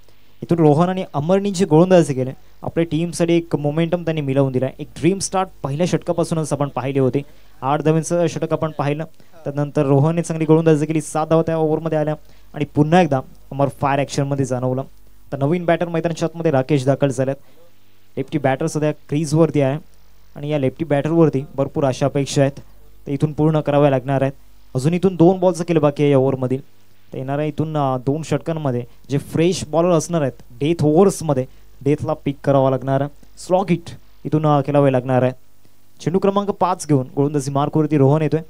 इथून रोहन आणि अमरनी जे गोलंदाजी केले आपल्या टीमसाठी एक मोमेंटम त्यांनी मिळवून दिला. एक ड्रीम स्टार्ट पहिल्या षटकापासूनच आपण पाहिले होते. 8 धावांचं षटक आपण पाहिलं. त्यानंतर रोहनने चांगली गोलंदाजी केली. 7 धावा त्या ओव्हरमध्ये आल्या आणि पुन्हा एकदा अमर फायर ॲक्शनमध्ये जाणवलं. तर नवीन बॅटर मैदानाच्या आतमध्ये राकेश दाखल झाल्यात. लेफ्टी बॅटर सध्या क्रीजवरती आहे आणि या लेफ्टी बॅटरवरती भरपूर आशा अपेक्षा आहेत, ते इथून पूर्ण कराव्या लागणार आहेत. अजून इथून 2 बॉलचं केलं बाकी आहे या ओव्हरमधील. तर येणाऱ्या इथून 2 षटकांमध्ये जे फ्रेश बॉलर असणार आहेत डेथ ओव्हर्समध्ये डेथला पिक करावा लागणार आहे. स्लॉग हिट इथून खेळावे लागणार आहे. चेंडू क्रमांक 5 घेऊन गोलंदाजी मार्कवरती रोहन येतोय.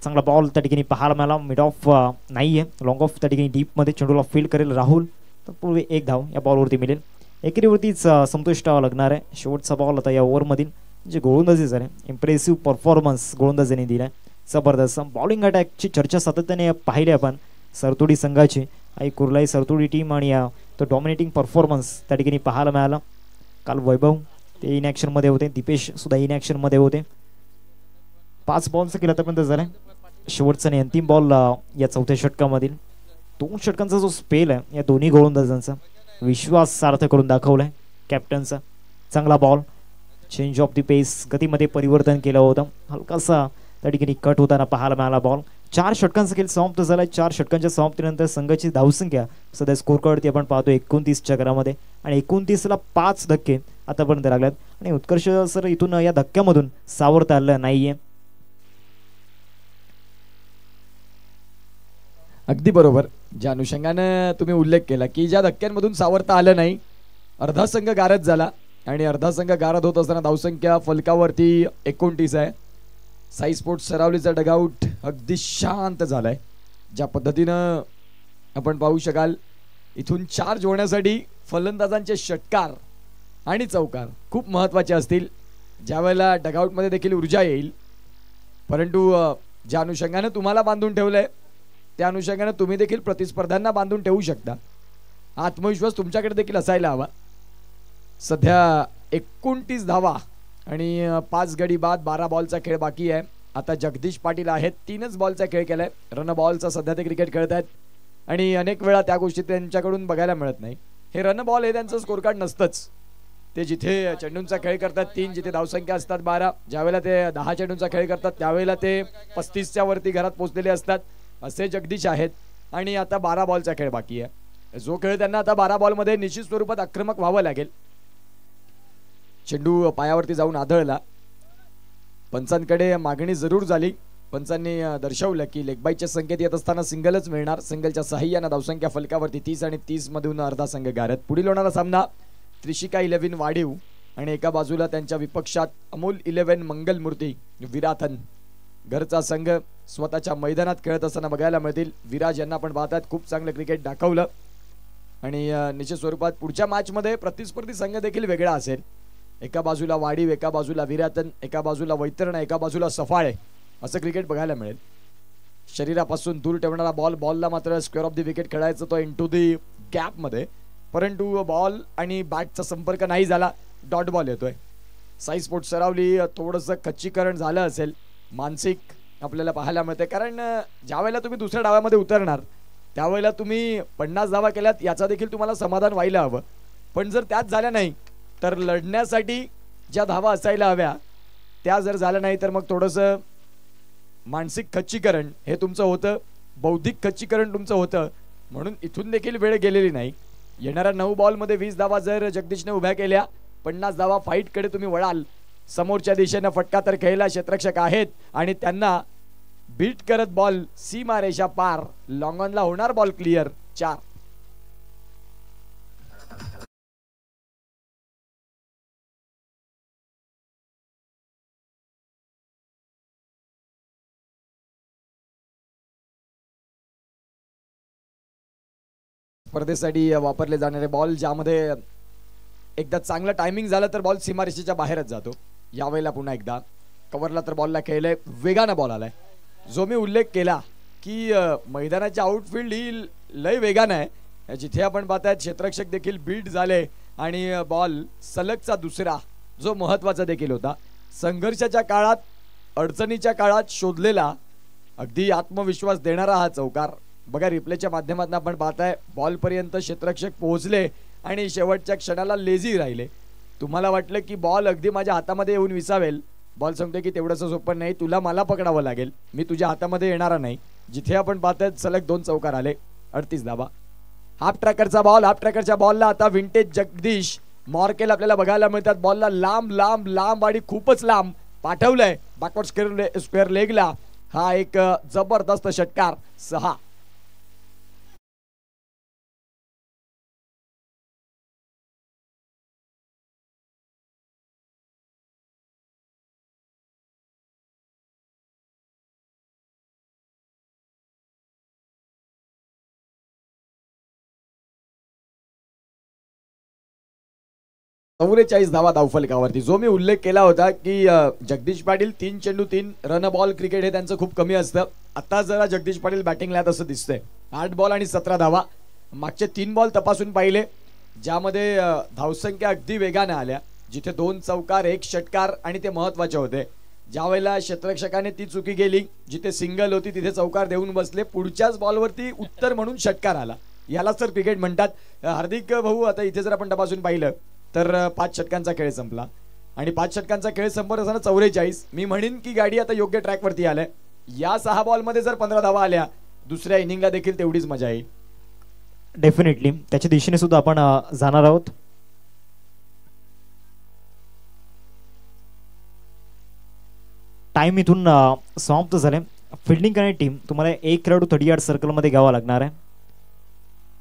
चांगला बॉल त्या ठिकाणी पाहायला मिळाला. मिड ऑफ नाहीये, लॉंग ऑफ त्या ठिकाणी डीपमध्ये चेंडूला फील्ड करेल राहुल. तर पूर्वी 1 धाव या बॉलवरती मिळेल. एकेरीवरतीच संतोष टावा लागणार आहे. शेवटचा बॉल आता या ओव्हरमधील जे गोलंदाजी झाले इम्प्रेसिव्ह परफॉर्मन्स गोलंदाजीने दिलाय. जबरदस्त बॉलिंग अटॅकची चर्चा सातत्याने पाहिली आपण सरतोडी संघाची. आई कुर्लाई सरतोडी टीम आणि तो डॉमिनेटिंग परफॉर्मन्स त्या ठिकाणी पाहायला मिळाला. काल वैभव ते इन ॲक्शनमध्ये होते, दीपेश सुद्धा इन ॲक्शनमध्ये होते. 5 बॉलचं केलं आतापर्यंत झालं. शेवटचा आणि अंतिम बॉल या 4थ्या षटकामधील. 2 षटकांचा जो स्पेल आहे या दोन्ही गोलंदाजांचा विश्वास सार्थ करून दाखवलाय कॅप्टनचा. चांगला बॉल, चेंज ऑफ द पेस, गतीमध्ये परिवर्तन केलं होतं. हलकासा त्या ठिकाणी कट होताना पाहायला मिळाला बॉल. 4 षटकांचा खेळ समाप्त झाला. 4 षटकांच्या समाप्तीनंतर संघाची धावसंख्या सध्या स्कोर कार्डवरती आपण पाहतो 29 चक्रामध्ये आणि 29ला 5 धक्के आतापर्यंत लागल्यात आणि उत्कर्ष सर इथून या धक्क्यामधून सावरता आलं नाहीये. अगदी बरोबर. ज्या अनुषंगानं तुम्ही उल्लेख केला की ज्या धक्क्यांमधून सावरता आलं नाही, अर्धा संघ गारद झाला आणि अर्धा संघ गारद होत असताना धावसंख्या फलकावरती 29 आहे. साई स्पोर्ट्स सरावलीचा डगआउट अगदी शांत झालाय. ज्या पद्धतीनं आपण पाहू शकाल इथून 4 जोडण्यासाठी फलंदाजांचे षटकार आणि चौकार खूप महत्त्वाचे असतील. ज्यावेळेला डगआउटमध्ये देखील ऊर्जा येईल, परंतु ज्या अनुषंगानं तुम्हाला बांधून ठेवलंय त्या अनुषंगाने तुम्ही देखील प्रतिस्पर्ध्यांना बांधून ठेवू शकता. आत्मविश्वास तुमच्याकडे देखील असायला हवा. सध्या 29 धावा आणि 5 गडी बाद, 12 बॉलचा खेळ बाकी आहे. आता जगदीश पाटील आहेत, 3च बॉलचा खेळ केलाय. रन बॉलचा सध्या ते क्रिकेट खेळत आहेत आणि अनेक वेळा त्या गोष्टी त्यांच्याकडून बघायला मिळत नाही. हे रन बॉल हे त्यांचं स्कोर कार्ड नसतंच. ते जिथे चेंडूंचा खेळ करतात 3, जिथे धावसंख्या असतात 12, ज्यावेळेला ते 10 चेंडूंचा खेळ करतात त्यावेळेला ते 35च्या वरती घरात पोहोचलेले असतात. असे जगदीश आहेत आणि आता 12 बॉलचा खेळ बाकी आहे. जो खेळ त्यांना आता 12 बॉलमध्ये निश्चित स्वरूपात आक्रमक व्हावं लागेल. चेंडू पायावरती जाऊन आदळला. पंचांकडे मागणी जरूर झाली. पंचांनी दर्शवलं की लेगबाईच्या संकेत येत असताना सिंगलच मिळणार. सिंगलच्या सहाय्यानं धावसंख्या फलकावरती 30 आणि 30 मधून अर्धा संघ गारद. पुढील होणारा सामना त्रिशिका 11 वाढीव आणि एका बाजूला त्यांच्या विपक्षात अमोल 11 मंगलमूर्ती विराथन. घरचा संघ स्वतःच्या मैदानात खेळत असताना बघायला मिळतील. विराज यांना आपण पाहतात, खूप चांगलं क्रिकेट दाखवलं आणि निश्चित स्वरूपात पुढच्या मॅचमध्ये प्रतिस्पर्धी संघ देखील वेगळा असेल. एका बाजूला वाडीव, एका बाजूला विरातन, एका बाजूला वैतरणा, एका बाजूला सफाळे, असं क्रिकेट बघायला मिळेल. शरीरापासून दूर ठेवणारा बॉल, बॉलला मात्र स्क्वेअर ऑफ द विकेट खेळायचं तो इनटू दी गॅपमध्ये परंतु बॉल आणि बॅटचा संपर्क नाही झाला, डॉट बॉल येतोय. साई स्पोर्ट्स सरावली थोडंसं खच्चीकरण झालं असेल मानसिक आपल्याला पाहायला मिळते, कारण ज्या वेळेला तुम्ही दुसऱ्या डावामध्ये उतरणार त्यावेळेला तुम्ही 50 धावा केल्यात याचा देखील तुम्हाला समाधान व्हायला हवं. पण जर त्याच झाल्या नाही तर लढण्यासाठी ज्या धावा असायला हव्या त्या जर झाल्या नाही तर मग थोडंसं मानसिक खच्चीकरण हे तुमचं होतं, बौद्धिक खच्चीकरण तुमचं होतं. म्हणून इथून देखील वेळ गेलेली नाही. येणाऱ्या 9 बॉलमध्ये 20 धावा जर जगदीशने उभ्या केल्या, 50 धावा फाईटकडे तुम्ही वळाल, समोरच्या दिशेनं फटका तर खेळला क्षेत्ररक्षक आहेत आणि त्यांना बीट करत बॉल सीमारेषा पार, लॉंग ऑनला होणार बॉल क्लिअर. 4 स्पर्धेसाठी वापरले जाणारे बॉल ज्यामध्ये एकदा चांगलं टायमिंग झालं तर बॉल सीमारेषेच्या बाहेरच जातो. यावेळेला पुन्हा एकदा कव्हरला तर बॉलला खेळलंय, वेगानं बॉल आलाय. जो मी उल्लेख केला की मैदानाची आउटफील्ड ही लय वेगानं आहे, जिथे आपण पाहताय क्षेत्ररक्षक देखील बीट झाले आणि बॉल सलगचा दुसरा जो महत्वाचा देखील होता. संघर्षाच्या काळात, अडचणीच्या काळात शोधलेला अगदी आत्मविश्वास देणारा हा चौकार. बघा रिप्लेच्या माध्यमातून आपण पाहताय बॉलपर्यंत क्षेत्ररक्षक पोहोचले आणि शेवटच्या क्षणाला लेझी राहिले. तुम्हाला वाटलं की बॉल अगदी माझ्या हातामध्ये येऊन विसावेल, बॉल सांगतोय की तेवढंसं सोपं नाही, तुला मला पकडावं लागेल, मी तुझ्या हातामध्ये येणार नाही. जिथे आपण पाहताय सलग 2 चौकार आले, 38 धावा. हाफ ट्रॅकरचा बॉल, हाफ ट्रॅकरच्या बॉलला आता विंटेज जगदीश मॉर्केल आपल्याला बघायला मिळतात. बॉलला लांब लांब लांब आणि खूपच लांब पाठवलंय बॅकवर्ड स्क्वेअर लेगला. हा एक जबरदस्त षटकार. 6 44 धावा धावफलकावरती. जो मी उल्लेख केला होता की जगदीश पाटील 3 चेंडू 3 रन बॉल क्रिकेट हे त्यांचं खूप कमी असतं. आता जरा जगदीश पाटील बॅटिंगला असं दिसतंय. 8 बॉल आणि 17 धावा. मागचे 3 बॉल तपासून पाहिले ज्यामध्ये धावसंख्या अगदी वेगाने आल्या, जिथे 2 चौकार 1 षटकार आणि ते महत्वाचे होते. ज्या वेळेला क्षेत्ररक्षकाने ती चुकी केली, जिथे सिंगल होती तिथे चौकार देऊन बसले, पुढच्याच बॉलवरती उत्तर म्हणून षटकार आला. यालाच तर क्रिकेट म्हणतात. हार्दिक भाऊ आता इथे जर आपण तपासून पाहिलं तर 5 षटकांचा खेळ संपला आणि 5 षटकांचा खेळ संपत असताना 44. मी म्हणेन की गाडी आता योग्य ट्रॅकवरती आलाय. या 6 बॉलमध्ये जर 15 धावा आल्या दुसऱ्या इनिंगला देखील तेवढीच मजा येईल. डेफिनेटली त्याच्या दिशेने सुद्धा आपण जाणार आहोत. टाइम इथून समाप्त झाले. फिल्डिंग करणारी टीम तुम्हाला 1 खेळाडू 30 यार्ड सर्कलमध्ये घ्यावा लागणार आहे.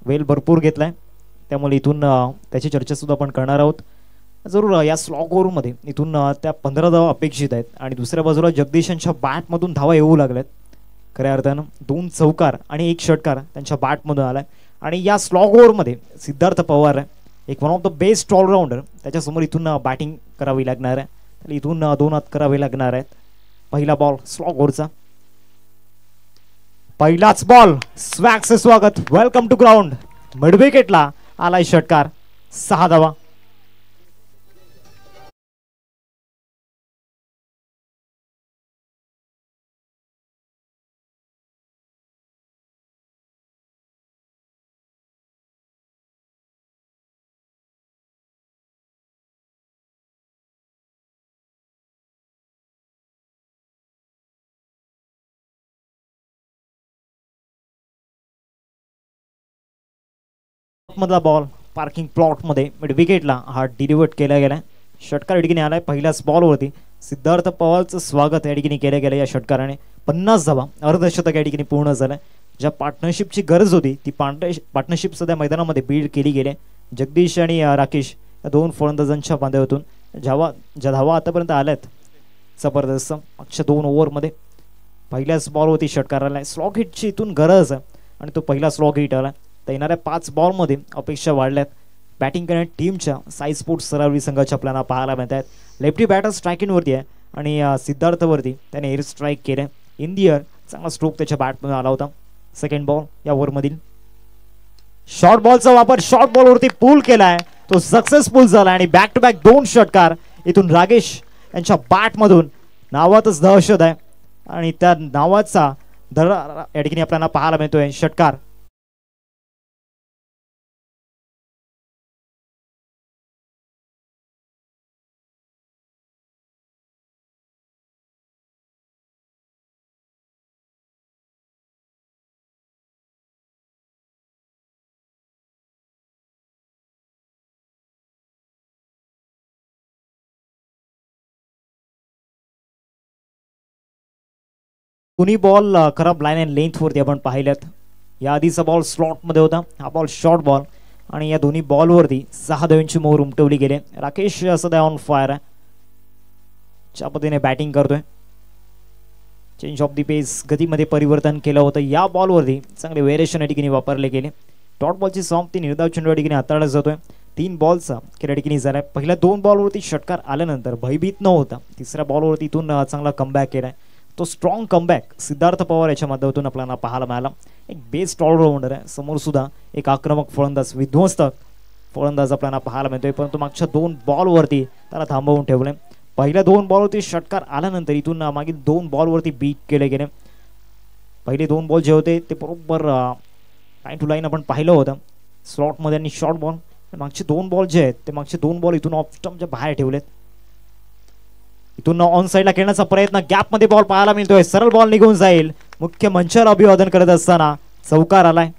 वेल भरपूर घेतलाय, त्यामुळे इथून त्याची चर्चा सुद्धा आपण करणार आहोत. जरूर या स्लॉग ओव्हरमध्ये इथून त्या 15 धावा अपेक्षित आहेत आणि दुसऱ्या बाजूला जगदीशांच्या बॅटमधून धावा येऊ लागल्यात. खऱ्या अर्थानं 2 चौकार आणि 1 षटकार त्यांच्या बॅटमधून आलाय आणि या स्लॉग ओव्हरमध्ये सिद्धार्थ पवार आहे, एक one of the best allrounder. त्याच्यासमोर इथून बॅटिंग करावी लागणार आहे. तर इथून 2 हात करावे लागणार आहेत. पहिला बॉल स्लॉग ओव्हरचा, पहिलाच बॉल. स्वॅगचे स्वागत, वेलकम टू ग्राउंड. मिड विकेटला आलाय षटकार. 6 धावा. मधला बॉल पार्किंग प्लॉट मध्ये मिड विकेटला हा डिलिव्हर्ड केला गेलाय. षटकार या ठिकाणी आलाय. पहिल्याच बॉलवरती सिद्धार्थ पवारचं स्वागत या ठिकाणी केलं गेलं. या षटकाराने 50 धावा, अर्धशतक या ठिकाणी पूर्ण झालं. ज्या पार्टनरशिपची गरज होती ती पार्टनरशिप सध्या मैदानामध्ये बिल्ड केली गेली. जगदीश आणि राकेश या 2 फलंदाजांच्या बांधाव्यातून ज्या धावा आतापर्यंत आल्यात जबरदस्त. मागच्या 2 ओव्हरमध्ये पहिल्याच बॉलवरती षटकार आलाय. स्लॉग हिटची इथून गरज आहे आणि तो पहिला स्लॉग हिट आला. तर येणाऱ्या 5 बॉलमध्ये अपेक्षा वाढल्यात बॅटिंग करणाऱ्या टीमच्या. साई स्पोर्ट्स सरावली संघाच्या आपल्याला पाहायला मिळत आहेत. लेफ्टी बॅटर स्ट्राईकिंगवरती आहे आणि सिद्धार्थवरती त्याने एअर स्ट्राईक केलं. इन दी एअर चांगला स्ट्रोक त्याच्या बॅटमध्ये आला होता. सेकंड बॉल या ओव्हरमधील शॉर्ट बॉलचा वापर शॉर्ट बॉलवरती पूल केलाय, तो सक्सेसफुल झाला आणि बॅक टू बॅक 2 षटकार इथून रागेश यांच्या बॅटमधून. नावातच दहशत आहे आणि त्या नावाचा धडा या ठिकाणी आपल्याला पाहायला मिळतोय. षटकार दोन्ही बॉल खराब लाईन अँड लेंथ वरती आपण पाहिल्यात. या आधीचा बॉल स्लॉट मध्ये होता, हा बॉल शॉर्ट बॉल आणि या दोन्ही बॉलवरती 6 धावांची मोहर उमटवली गेली. राकेश सध्या ऑन फायर आहे, ज्या पद्धतीने बॅटिंग करतोय. चेंज ऑफ दी पेस गतीमध्ये परिवर्तन केलं होतं. या बॉलवरती चांगले व्हेरिएशन या ठिकाणी वापरले गेले. डॉट बॉलची समाप्ती निर्धाव चेंडू या ठिकाणी हाताळला जातोय. 3 बॉलचा या ठिकाणी झालाय. पहिल्या 2 बॉलवरती षटकार आल्यानंतर भयभीत न होता तिसऱ्या बॉलवरती इथून चांगला कमबॅक केलाय. तो स्ट्रॉंग कमबॅक सिद्धार्थ पवार याच्या माध्यमातून आपल्याला पाहायला मिळाला. एक बेस्ट ऑलराऊंडर आहे, समोर सुद्धा एक आक्रमक फलंदाज विध्वंसक फलंदाज आपल्याला पाहायला मिळतोय. परंतु मागच्या 2 बॉलवरती त्याला थांबवून ठेवलंय. पहिल्या 2 बॉलवरती षटकार आल्यानंतर इथून मागील 2 बॉलवरती बीट केले गेले. पहिले 2 बॉल जे होते ते बरोबर लाईन टू लाईन आपण पाहिलं होतं स्लॉटमध्ये आणि शॉर्ट बॉल. मागचे 2 बॉल जे आहेत ते मागचे 2 बॉल इथून ऑफ स्टंपच्या बाहेर ठेवलेत. इथून ऑन साईडला खेळण्याचा प्रयत्न, गॅप मध्ये बॉल पाहायला मिळतोय. सरळ बॉल निघून जाईल. मुख्य मंचाला अभिवादन करत असताना चौकार आलाय.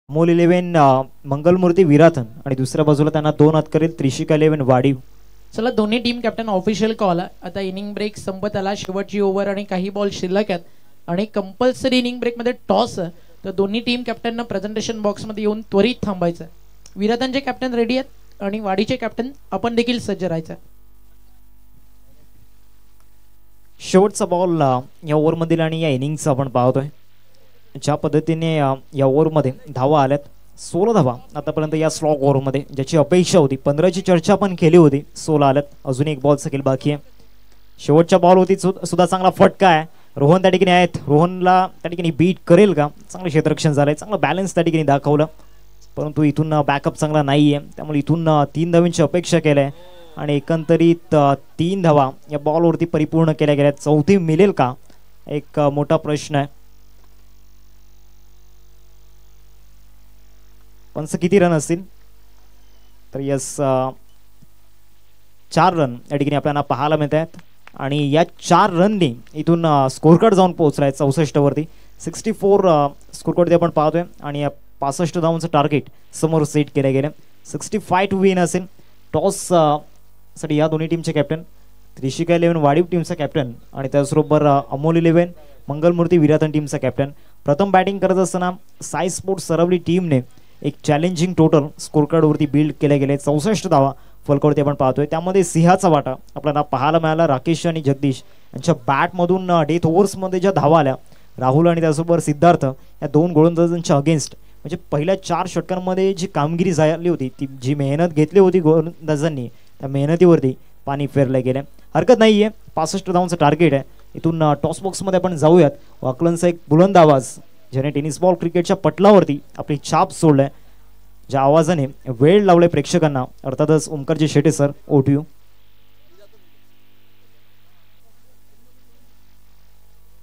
अमोल 11 मंगलमूर्ती विराथन आणि दुसऱ्या बाजूला त्यांना 2 हात करेल त्रिशिका 11 वाडीव. चला दोन्ही टीम कॅप्टन ऑफिशियल कॉल आहे. आता इनिंग ब्रेक संपत आला, शेवटची ओव्हर आणि काही बॉल शिल्लक आहेत आणि कंपल्सरी इनिंग ब्रेक मध्ये टॉस आहे. तर दोन्ही टीम कॅप्टनना प्रेझेंटेशन बॉक्स मध्ये येऊन त्वरित थांबायचं. विराथनचे कॅप्टन रेडी आहेत आणि वाडीचे कॅप्टन आपण देखील सज्ज राहायचं. शेवटचा बॉल या ओव्हरमधील आणि या इनिंगचा आपण पाहतोय. ज्या पद्धतीने या ओव्हरमध्ये धावा आल्यात 16 धावा आतापर्यंत या स्लॉग ओव्हरमध्ये, ज्याची अपेक्षा होती 15ची चर्चा पण केली होती. 16 आल्यात, अजून एक बॉल सकेल बाकी आहे. शेवटच्या बॉल होती सुद्धा चांगला फटका आहे. रोहन त्या ठिकाणी आहेत, रोहनला त्या ठिकाणी बीट करेल का? चांगलं क्षेत्ररक्षण झालंय, चांगलं बॅलन्स त्या ठिकाणी दाखवलं. परंतु इथून बॅकअप चांगला नाही आहे, त्यामुळे इथून 3 धावांची अपेक्षा केली आहे आणि एकंदरीत 3 धावा या बॉलवरती परिपूर्ण केल्या गेल्या. चौथी मिळेल का? एक मोठा प्रश्न आहे. पंच किती रन असतील? तर यस 4 रन या ठिकाणी आपल्याला पाहायला मिळत आहेत आणि या 4 रननी इथून स्कोर कार्ड जाऊन पोहोचलाय 64 वरती. 64 स्कोर कार्ड आपण पाहतोय आणि 65 धावांचं टार्गेट समोर सेट केलं गेलं. 65 टू विन असेल. टॉस साठी या दोन्ही टीमचे कॅप्टन त्रिशिका 11 वाडीव टीमचा कॅप्टन आणि त्याचबरोबर अमोल 11 मंगलमूर्ती विराथन टीमचा कॅप्टन. प्रथम बॅटिंग करत असताना साई स्पोर्ट्स सरवली टीमने एक चॅलेंजिंग टोटल स्कोर कार्डवरती बिल्ड केले गेले. 64 धावा फलकावरती आपण पाहतोय. त्यामध्ये सिंहाचा वाटा आपल्याला पाहायला मिळाला. राकेश आणि जगदीश यांच्या बॅटमधून डेथ ओव्हर्समध्ये ज्या धावा आल्या, राहुल आणि त्याचबरोबर सिद्धार्थ या 2 गोलंदाजांच्या अगेन्स्ट, म्हणजे पहिल्या 4 षटकांमध्ये जी कामगिरी झाली होती, ती जी मेहनत घेतली होती गोलंदाजांनी, त्या मेहनतीवरती पाणी फेरलं गेलं. हरकत नाही आहे, 65 धावांचं टार्गेट आहे. इथून टॉस बॉक्समध्ये आपण जाऊयात. वाकलनचा एक बुलंद आवाज ज्याने टेनिस बॉल क्रिकेटच्या पटलावरती आपली छाप सोडलाय, ज्या आवाजाने वेळ लावलाय प्रेक्षकांना, अर्थातच ओमकारजी शेटे सर, ओटीयू.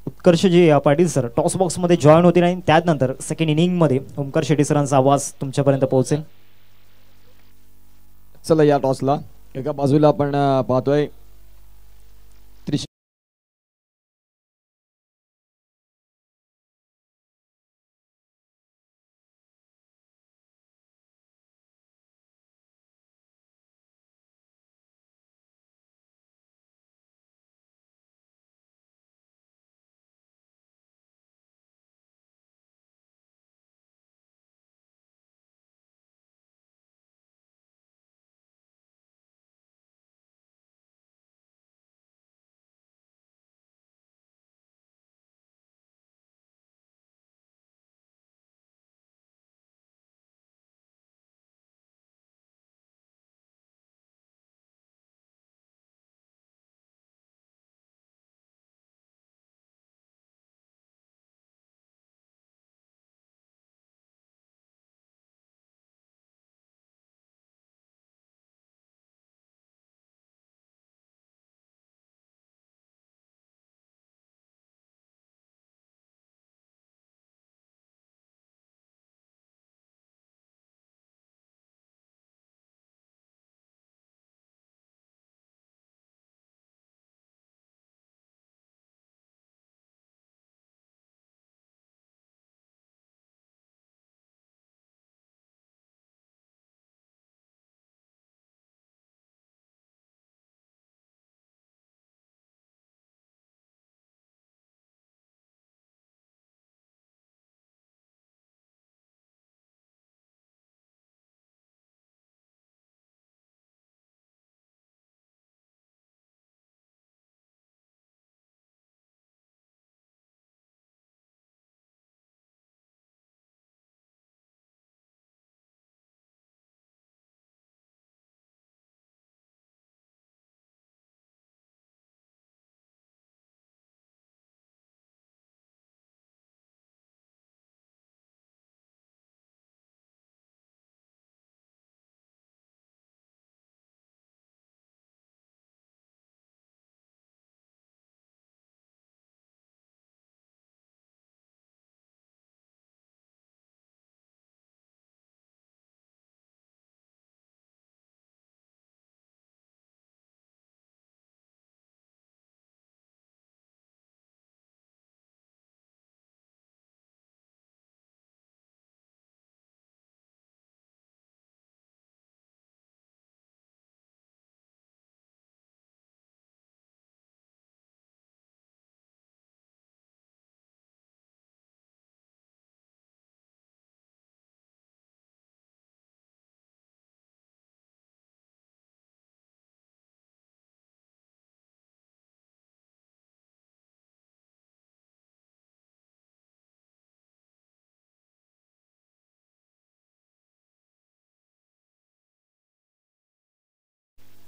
उत्कर्षजी पाटील सर टॉस बॉक्स मध्ये जॉईन होतील आणि त्यानंतर सेकंड इनिंग मध्ये ओमकार शेटे सरांचा आवाज तुमच्यापर्यंत पोहोचेल. चला या टॉसला एका बाजूला आपण पाहतोय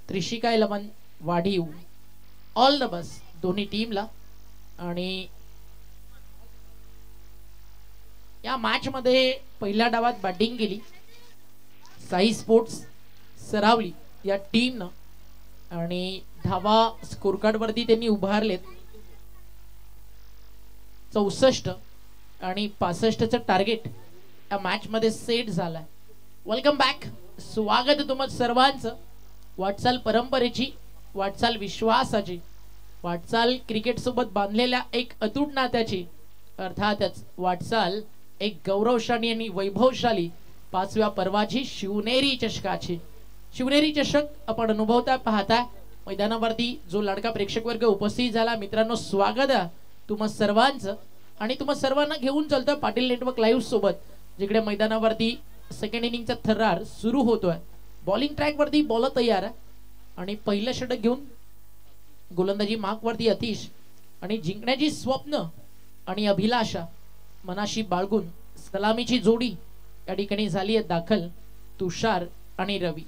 त्रिशिका 11 वाढीव ऑल द बेस्ट दोन्ही टीमला. आणि या मॅच मध्ये पहिल्या डावात बॅटिंग केली साई स्पोर्ट्स सरावली या टीमनं आणि धावा स्कोर कार्ड वरती त्यांनी उभारलेत 64 आणि 65चं टार्गेट या मॅच मध्ये सेट झालाय. वेलकम बॅक, स्वागत तुम्हा सर्वांचं. वाटचाल परंपरेची, वाटचाल विश्वासाची, वाटचाल क्रिकेट सोबत बांधलेल्या एक अतूट नात्याची, अर्थातच वाटचाल एक गौरवशाली आणि वैभवशाली 5व्या पर्वाची शिवनेरी चषकाची. शिवनेरी चषक आपण अनुभवता पाहताय मैदानावरती जो लाडका प्रेक्षक वर्ग उपस्थित झाला. मित्रांनो, स्वागत आहे तुम्हा सर्वांचं. आणि तुम्हा सर्वांना घेऊन चालतं पाटील नेटवर्क लाईव्ह सोबत, जिकडे मैदानावरती सेकंड इनिंगचा थरार सुरू होतोय. बॉलिंग ट्रॅक वरती बॉलर तयार आहे आणि पहिलं षटक घेऊन गोलंदाजी मार्क वरती अतिश आणि जिंकण्याची स्वप्न आणि अभिलाषा मनाशी बाळगून सलामीची जोडी या ठिकाणी झाली आहे दाखल. तुषार आणि रवी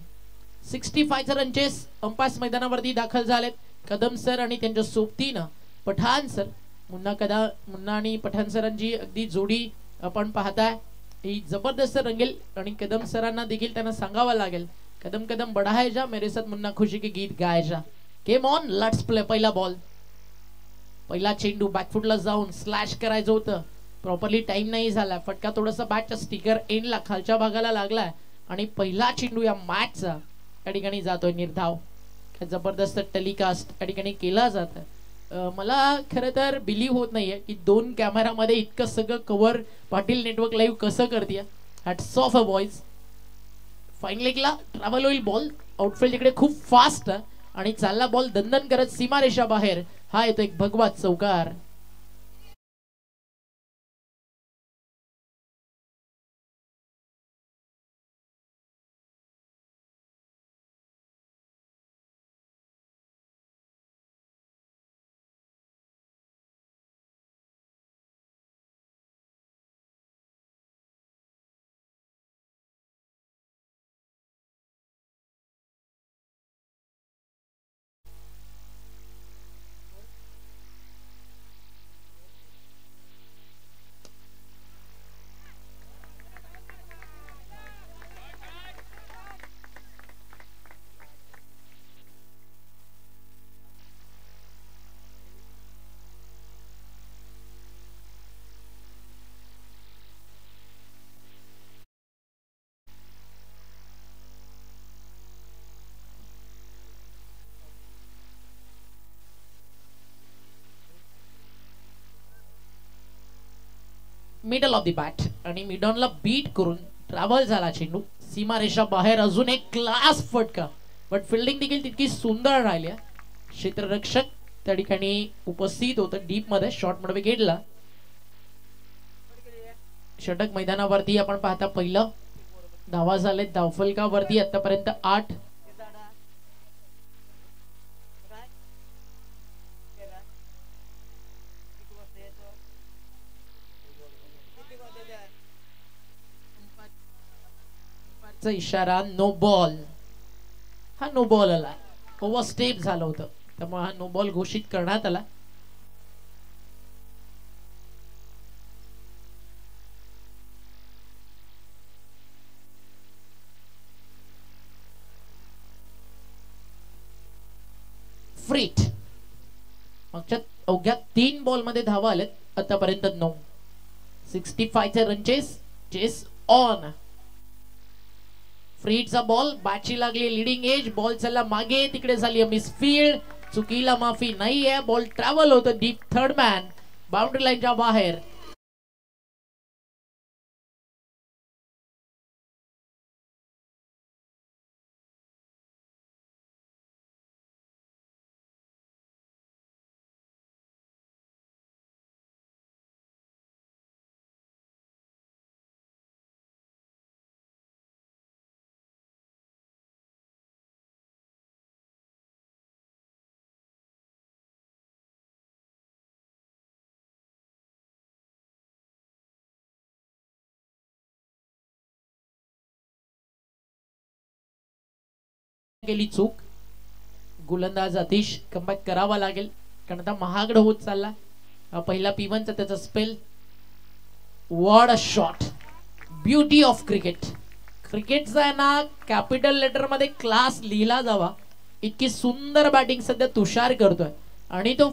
65 रनचेस अंपास मैदानावरती दाखल झालेत. कदम सर आणि त्यांच्या सोबतीनं पठाण सर, मुन्ना आणि पठाण सरांची अगदी जोडी आपण पाहताय ही जबरदस्त रंगेल. आणि कदम सरांना देखील त्यांना सांगावं लागेल, कदम कदम बढ़ाए जा मेरे साथ मुन्ना खुशी के गीत गाए जा. Game on, let's play. पहिला बॉल, पहिला चेंडू बॅकफुटला जाऊन स्लॅश करायचं होतं, प्रॉपरली टाइम नाही झाला. फटका थोडासा बॅटच्या स्टिकर एंडला खालच्या भागाला लागलाय आणि पहिला चेंडू या मॅचचा या ठिकाणी जातोय निर्धाव. जबरदस्त टेलिकास्ट या ठिकाणी केला जात. मला खरं तर बिलीव्ह होत नाहीये की 2 कॅमेरामध्ये इतकं सगळं कव्हर पाटील नेटवर्क लाईव्ह कसं करते. Hats off a boys. Fine लेगला ट्रॅव्हल होईल बॉल, आउटफील्ड इकडे खूप फास्ट आणि चालला बॉल दणदण करत सीमारेषा बाहेर. हा येतो एक भगवा चौकार. मिडल ऑफ द बॅट आणि मिडॉनला बीट करून ट्रॅव्हल झाला चेंडू सीमारेषा बाहेर. अजून एक क्लास फटका, बट फिल्डिंग देखील तितकी सुंदर राहिली. क्षेत्ररक्षक त्या ठिकाणी उपस्थित होतं डीप मध्ये शॉर्ट मध्ये गेटला. षटक मैदानावरती आपण पाहता पहिलं धावा झाले धावफलकावरती आतापर्यंत 8. इशारा नो बॉल. हा नो बॉल आला, ओव्हर स्टेप झालं होतं त्यामुळे हा नो बॉल घोषित करण्यात आला. फ्रीट मागच्या अवघ्या 3 बॉल मध्ये धावा आलेत आतापर्यंत 9. 65 रनचेस चेस ऑन. फ्रीटचा बॉल बॅटची लागली लीडिंग एज, बॉल चालला मागे, तिकडे झाली मिसफील्ड, चुकीला माफी नाहीये. बॉल ट्रॅव्हल होतं डीप थर्ड मॅन बाउंड्री लाईनच्या बाहेर. केली चूक गोलंदाज अतिश कमबॅक करावा लागेल, कारण आता महागड होत चालला. पहिला P1चा त्याचा spell. What a shot, beauty of cricket. क्रिकेटचा आहे ना कॅपिटल लेटर मध्ये क्लास लिहिला जावा इतकी सुंदर बॅटिंग सध्या तुषार करतोय. आणि तो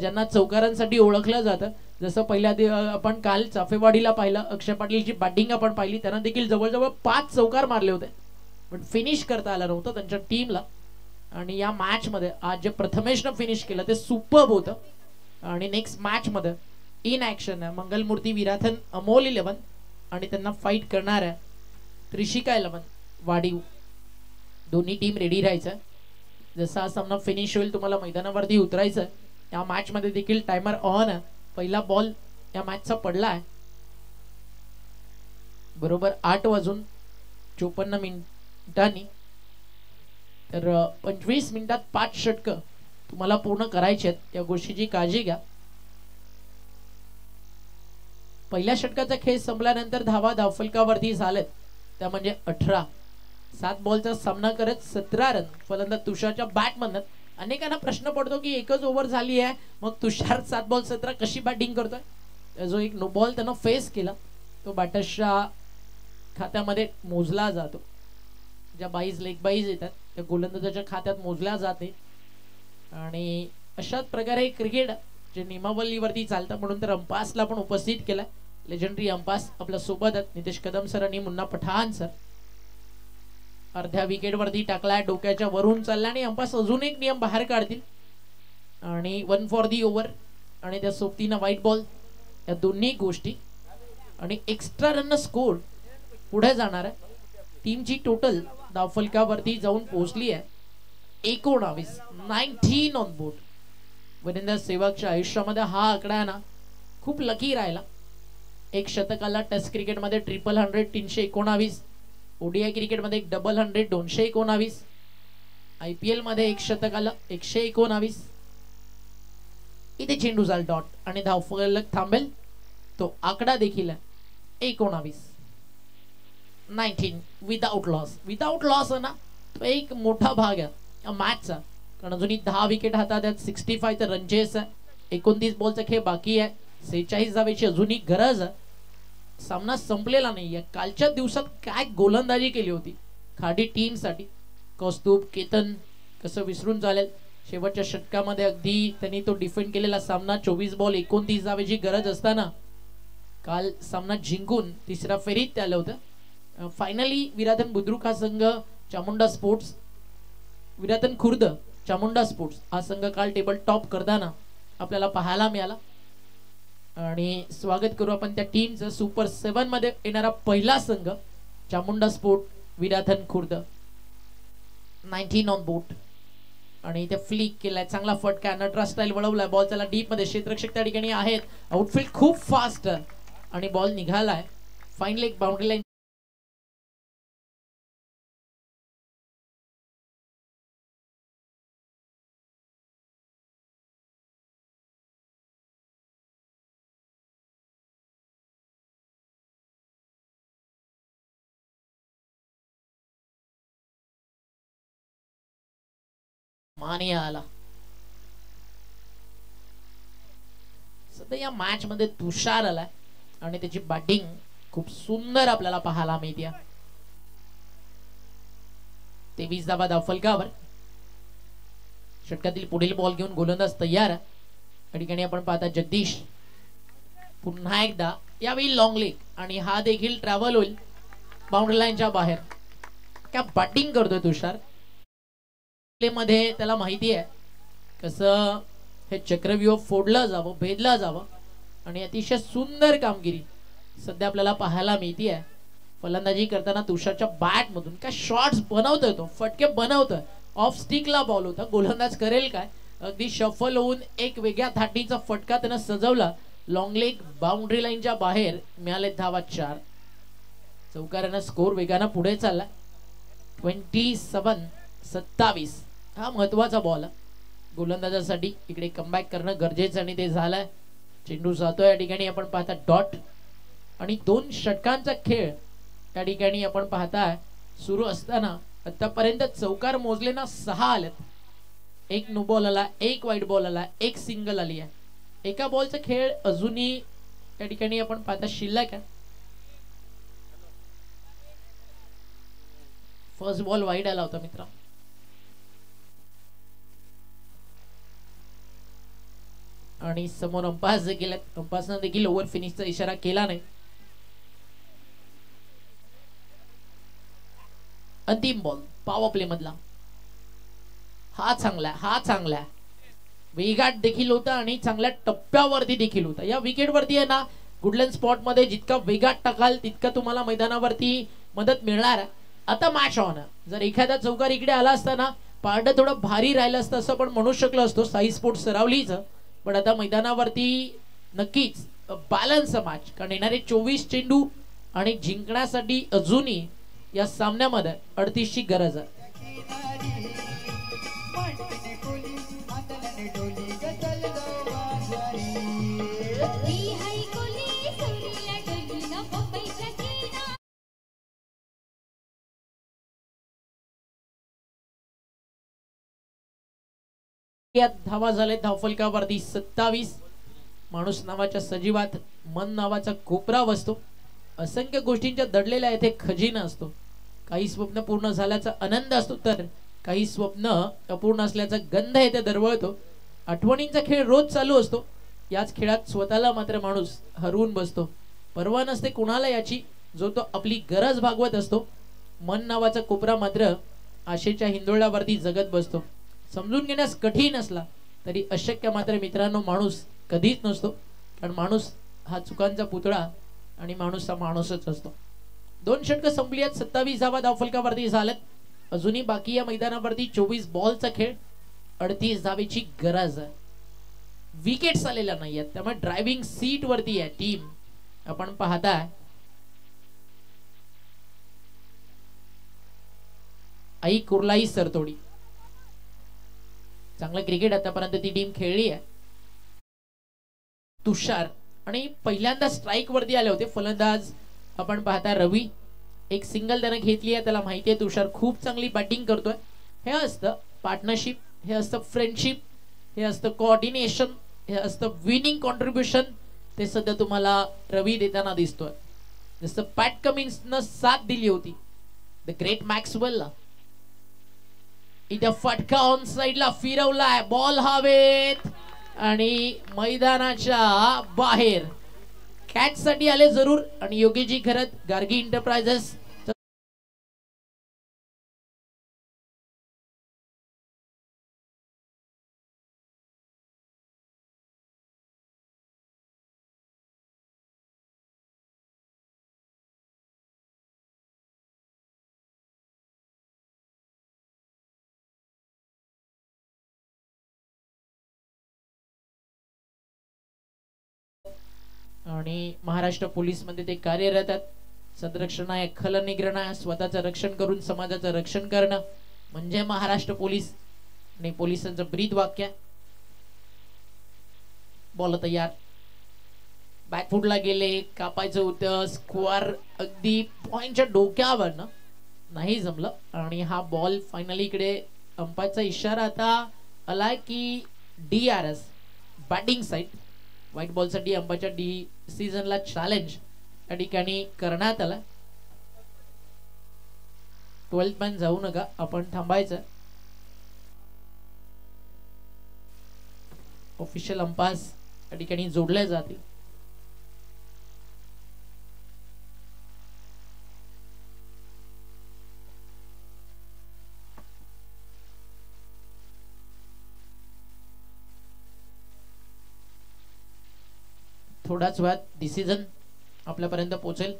ज्यांना चौकारांसाठी ओळखलं जातं, जसं पहिल्या आपण काल चाफेवाडीला पाहिलं, अक्षय पाटीलची बॅटिंग आपण पाहिली, त्यांना देखील जवळजवळ 5 चौकार मारले होते, पण फिनिश करता आलं नव्हतं त्यांच्या टीमला. आणि या मॅच मध्ये आज जे प्रथमेशनं फिनिश केलं ते सुपर्ब होतं. आणि नेक्स्ट मॅच मध्ये इन ऍक्शन आहे मंगलमूर्ती विराथन अमोल 11 आणि त्यांना फाईट करणार आहे त्रिशिका 11 वाडीव. दोन्ही टीम रेडी राहायचं. जसा हा सामना फिनिश होईल तुम्हाला मैदानावरती उतरायचं. या मॅच मध्ये देखील टायमर ऑन आहे. पहिला बॉल या मॅचचा पडला आहे बरोबर 8:54 तर 25 मिनिटात 5 षटकं तुम्हाला पूर्ण करायचे आहेत. या गोष्टीची काळजी घ्या. पहिल्या षटकाचा खेळ संपल्यानंतर धावफलकावरती झालेत त्या म्हणजे 18. 7 बॉलचा सामना करत 17 रन फलंदाज तुषारच्या बॅट मधून. अनेकांना प्रश्न पडतो की एकच ओव्हर झाली आहे, मग तुषार 7 बॉल 17 कशी बॅटिंग करतोय. जो एक नो बॉल त्यानं फेस केला तो बॅटर्सच्या खात्यामध्ये मोजला जातो. ज्या 22 लेग बाईज येतात त्या गोलंदाजाच्या खात्यात मोजल्या जाते. आणि अशाच प्रकारे क्रिकेट जे नियमावलीवरती चालतं, म्हणून तर अंपासला पण उपस्थित केला. लेजंडरी अंपास आपल्या सोबत आहेत नितेश कदम सर आणि मुन्ना पठाण सर. अर्ध्या विकेट वरती टाकलाय, डोक्याच्या वरून चालला आणि अंपास अजून एक नियम बाहेर काढतील. आणि 1 फॉर दी ओव्हर आणि त्या सोबतीनं व्हाईट बॉल, या दोन्ही गोष्टी आणि एक्स्ट्रा रन स्कोर पुढे जाणार आहे. टीमची टोटल धावफलकावरती जाऊन पोहोचली आहे 19 ऑन बोर्ड. वीरेंद्र सेहवागच्या आयुष्यामध्ये हा आकडा आहे ना खूप लकी राहिला. एक शतकाला टेस्ट क्रिकेटमध्ये 100 319, ओडीआय क्रिकेटमध्ये एक 100 219, IPL मध्ये एक शतकाला 119. इथे चेंडू जाल डॉट आणि धावफलक थांबेल. तो आकडा देखील आहे 19 विदाउट लॉस आहे ना. तो एक मोठा भाग आहे या मॅचचा, कारण अजूनही 10 विकेट हातात आहेत. 65 तर रनचेस आहे. 29 बॉलचा खेळ बाकी आहे. 46 धावेची अजूनही गरज आहे. सामना संपलेला नाही. कालच्या दिवसात काय गोलंदाजी केली होती खाडी टीम साठी. कौस्तुभ केतन कसं विसरून चालेल. शेवटच्या षटकामध्ये अगदी त्यांनी तो डिफेंड केलेला सामना. 24 बॉल 29 धावेची गरज असताना काल सामना जिंकून तिसऱ्या फेरीत ते आलं होतं. फायनली विराथन बुद्रुक हा संघ चामुंडा स्पोर्ट्स, विराथन खुर्द चामुंडा स्पोर्ट्स हा संघ काल टेबल टॉप करताना आपल्याला पाहायला मिळाला. आणि स्वागत करू आपण त्या टीमचं. सुपर 7 मध्ये येणारा पहिला संघ Chamunda sport Virathan Khurd. 19 on board आणि इथे फ्लिक केलाय, चांगला फटका, नटरा स्टाईल वळवलाय. बॉल त्याला डीप मध्ये, क्षेत्ररक्षक त्या ठिकाणी आहेत. आउटफील्ड खूप फास्ट आणि बॉल निघालाय फाईन लेग बाउंड्री लाईन. मानिया आला. सध्या या मॅच मध्ये तुषार आलाय आणि त्याची बॅटिंग खूप सुंदर आपल्याला पाहायला मिळते. 23 धावा धावफलकावर. षटकातील पुढील बॉल घेऊन गोलंदाज तयार आहे. या ठिकाणी आपण पाहता जगदीश पुन्हा एकदा, यावेळी लॉंग लेग आणि हा देखील ट्रॅव्हल होईल बाउंड्री लाईनच्या बाहेर. क्या बॅटिंग करतोय तुषार. मध्ये त्याला माहिती आहे कसं हे चक्रव्यूह फोडलं जावं, भेदलं जावं आणि अतिशय सुंदर कामगिरी सध्या आपल्याला पाहायला मिळते आहे. फलंदाजी करताना तुषारच्या बॅट मधून काय शॉट्स बनवतोय, तो फटके बनवतोय. ऑफ स्टिकला बॉल होता, गोलंदाज करेल काय अगदी शफल होऊन एक वेगळ्या धाटीचा फटका त्यानं सजवला. लॉंग लेग बाउंड्री लाईनच्या बाहेर मिळाले धावा 4. चौकारानं स्कोर वेगानं पुढे चालला. 27-27. हा महत्वाचा बॉल गोलंदाजासाठी. इकडे कमबॅक करणं गरजेचं आणि ते झालंय. चेंडू जातोय या ठिकाणी आपण पाहता डॉट आणि 2 षटकांचा खेळ या ठिकाणी आपण पाहताय सुरू असताना आतापर्यंत चौकार मोजले ना 6 आलेत. 1 नो बॉल आला, 1 वाईट बॉल आला, 1 सिंगल आली आहे. एका बॉलचा खेळ अजूनही या ठिकाणी आपण पाहता शिल्लक आहे. फर्स्ट बॉल वाईड आला होता मित्र. आणि समोर अंपायर्स देखील आहेत. अंपायर्सनं देखील ओव्हर फिनिशचा इशारा केला नाही. अंतिम बॉल पॉवर प्ले मधला. हा चांगला वेगात देखील होता आणि चांगल्या टप्प्यावरती देखील होता. या विकेट वरती आहे ना गुडलँड स्पॉट मध्ये जितका वेगात टाकाल तितका तुम्हाला मैदानावरती मदत मिळणार. आता मॅच ऑन. जर एखादा चौकार इकडे आला असता ना पारडं थोडं भारी राहिलं असतं असं पण म्हणू शकलो असतो साई स्पोर्ट्स सरावलीच. पण आता मैदानावरती नक्कीच बॅलन्स मॅच. कारण येणारे 24 चेंडू आणि जिंकण्यासाठी अजूनही या सामन्यामध्ये 38 ची गरज आहे. धावा झाले धावफलकावरती 27. माणूस नावाच्या सजीवात मन नावाचा कोपरा बसतो. असंख्य गोष्टींच्या दडलेल्या येथे खजिना असतो. काही स्वप्न पूर्ण झाल्याचा आनंद असतो तर काही स्वप्न अपूर्ण असल्याचा गंध येथे दरवळतो. आठवणींचा खेळ रोज चालू असतो. याच खेळात स्वतःला मात्र माणूस हरवून बसतो. परवा नसते कुणाला याची जो तो आपली गरज भागवत असतो. मन नावाचा कोपरा मात्र आशेच्या हिंदोळ्यावरती जगत बसतो. समजून घेण्यास कठीण असला तरी अशक्य मात्र मित्रांनो माणूस कधीच नसतो. कारण माणूस हा चुकांचा पुतळा आणि माणूस हा माणूसच असतो. 2 षटकं संपली आहेत. 27 धावा धावफलकावरती झाल्यात. अजूनही बाकी या मैदानावरती 24 बॉलचा खेळ. 38 धावेची गरज आहे. विकेट्स आलेल्या नाही आहेत त्यामुळे ड्रायव्हिंग सीट वरती आहे टीम. आपण पाहताय आई कुर्लाई सरतोडी. चांगलं क्रिकेट आतापर्यंत ती टीम खेळली आहे. तुषार आणि पहिल्यांदा स्ट्राईक वरती आले होते फलंदाज आपण पाहता रवी. एक सिंगल त्याने घेतली आहे. त्याला माहिती आहे तुषार खूप चांगली बॅटिंग करतोय. हे असतं पार्टनरशिप, हे असतं फ्रेंडशिप, हे असतं कोऑर्डिनेशन, हे असतं विनिंग कॉन्ट्रीब्युशन. ते सध्या तुम्हाला रवी देताना दिसतोय. जसं पॅट कमिन्सनं साथ दिली होती द ग्रेट मॅक्सवेलला. इथं फटका ऑन साइडला फिरवलाय. बॉल हवेत आणि मैदानाच्या बाहेर. कॅच साठी आले जरूर आणि योगेजी खरत गार्गी एंटरप्राइजेस आणि महाराष्ट्र पोलीस मध्ये ते कार्यरत आहेत. सदरक्षण आहे, खलनिग्रहण आहे. स्वतःचं रक्षण करून समाजाचं रक्षण करणं म्हणजे महाराष्ट्र पोलीस आणि पोलिसांचं ब्रीद वाक्य. बॉल तयार. बॅकफुटला गेले. कापायचं होतं. स्क्वेअर अगदी पॉइंटच्या डोक्यावर ना नाही जमलं आणि हा बॉल फायनली इकडे अंपायरचा इशारा आता आलाय की DRS batting side. White ball साठी अंपायरच्या डिसिजनला चॅलेंज या ठिकाणी करण्यात आला. 12th मॅन जाऊ नका, आपण थांबायचं. ऑफिशियल अंपायर्स या ठिकाणी जोडले जातील. थोड्याच वेळात डिसिजन आपल्यापर्यंत पोहोचेल.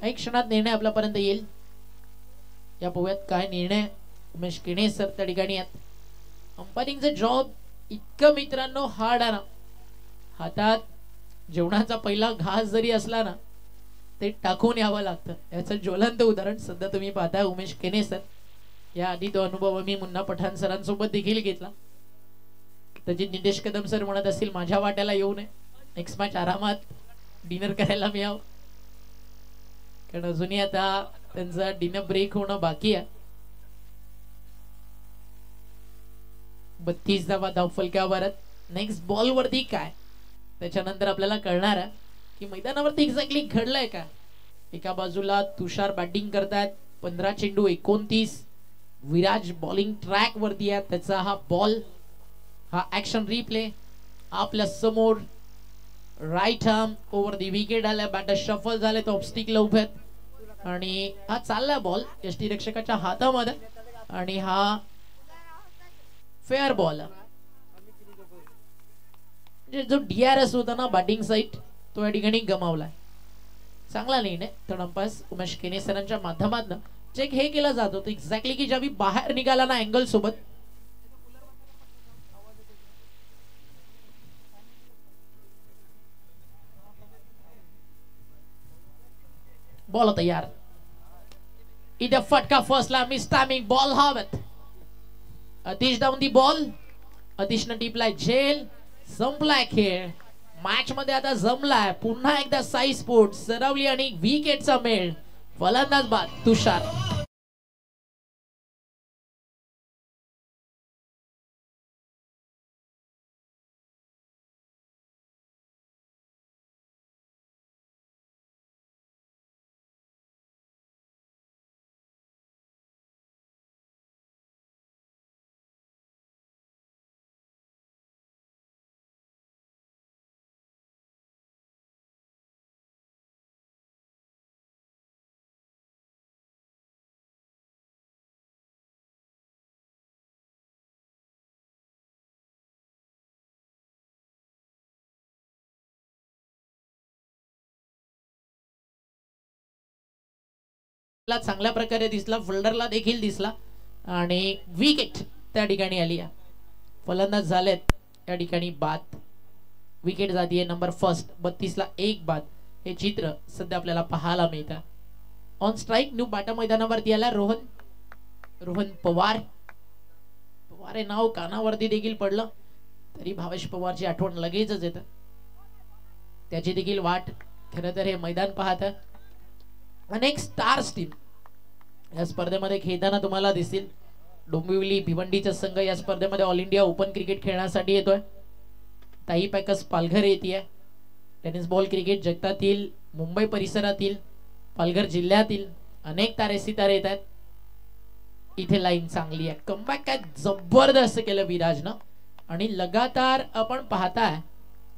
काही क्षणात निर्णय आपल्यापर्यंत येईल. या पोव्यात काय निर्णय उमेश केणे सर त्या ठिकाणी आहेत. अंपायरिंगचं जॉब इतकं मित्रांनो हार्ड आहे ना. हातात जेवणाचा पहिला घास जरी असला ना ते टाकून यावं लागतं. याचं ज्वलंत उदाहरण सध्या तुम्ही पाहताय उमेश केणे सर. या आधी तो अनुभव मी मुन्ना पठाण सरांसोबत देखील घेतला. त्याची नितेश कदम सर म्हणत असतील माझ्या वाट्याला येऊ नये, नेक्स्ट मॅच आरामात डिनर करायला मिळावं, कारण अजूनही आता त्यांचा डिनर ब्रेक होणं बाकी आहे. 32 धावा धावफलकावर. नेक्स्ट बॉल वरती काय त्याच्यानंतर आपल्याला कळणार आहे की मैदानावरती एक्झॅक्टली घडलंय का. एका बाजूला तुषार बॅटिंग करतायत, 15 चेंडू 29. विराज बॉलिंग ट्रॅक वरती आहे. त्याचा हा बॉल, हा ऍक्शन रिप्ले आपल्या समोर. Right arm over the wicket आल्या. बॅटर शफल झाले तो ऑब्स्टिकला उभ्यात आणि हा चालला बॉल यष्टीरक्षकाच्या हातामध्ये आणि हा फेअर बॉल. जो DRS होता ना बॅटिंग साईड तो या ठिकाणी गमावलाय. चांगला निर्णय थर्ड अंपायर उमेश केने सरांच्या माध्यमातून चेक हे केलं जात होतं एक्झॅक्टली की ज्यावेळी बाहेर निघाला ना अँगल सोबत बॉल तयार. इथे फटका फर्स्टला मिस टायमिंग बॉल हवेत. अतिश डाऊन दी बॉल. अतिशनं टिपलाय झेल. संपलाय खेळ. मॅच मध्ये आता जमलाय पुन्हा एकदा साई स्पोर्ट्स सरवली आणि विकेटचा मेळ. फलंदाज बाद तुषार. चांगल्या प्रकारे दिसला, फिल्डरला देखील दिसला आणि विकेट त्या ठिकाणी आली. फलंदाज झालेत या ठिकाणी बाद. विकेट जातीये नंबर फर्स्ट. 32 ला 1 बाद. हे चित्र सध्या आपल्याला पाहायला मिळतं. ऑन स्ट्राईक न्यू बाटा मैदानावरती आला रोहन पवार. पवार हे नाव कानावरती देखील पडलं तरी भावेश पवारची आठवण लगेचच येतं. त्याची देखील वाट खरं तर हे मैदान पाहतं. अनेक स्टार्स टीम या स्पर्धेमध्ये खेळताना तुम्हाला दिसतील. डोंबिवली भिवंडीचा संघ या स्पर्धेमध्ये ऑल इंडिया ओपन क्रिकेट खेळण्यासाठी येतोय. ताई पॅकर्स पालघर येते. टेनिस बॉल क्रिकेट जगतातील मुंबई परिसरातील पालघर जिल्ह्यातील अनेक तारे सितारे येत आहेत. इथे लाईन चांगली आहे. कमबॅक काय जबरदस्त केलं विराजनं आणि लगातार आपण पाहताय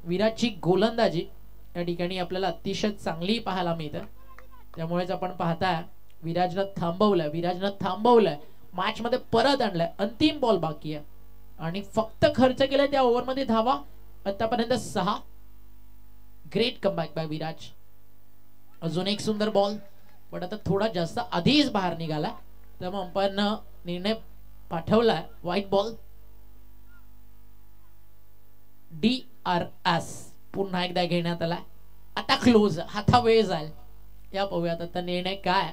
विराजची गोलंदाजी या ठिकाणी आपल्याला अतिशय चांगली पाहायला मिळते. त्यामुळेच आपण पाहताय विराजनं थांबवलंय मॅच मध्ये परत आणलंय. अंतिम बॉल बाकी आहे आणि फक्त खर्च केलाय त्या ओव्हर मध्ये धावा आतापर्यंत 6. Great comeback by Viraj. अजून एक सुंदर बॉल पण आता थोडा जास्त आधीच बाहेर निघाला त्यामुळे अंपायरनं निर्णय पाठवलाय व्हाईट बॉल. DRS पुन्हा एकदा घेण्यात आला. आता क्लोज हाता वेळ जाईल. या पाहूयात आता निर्णय काय.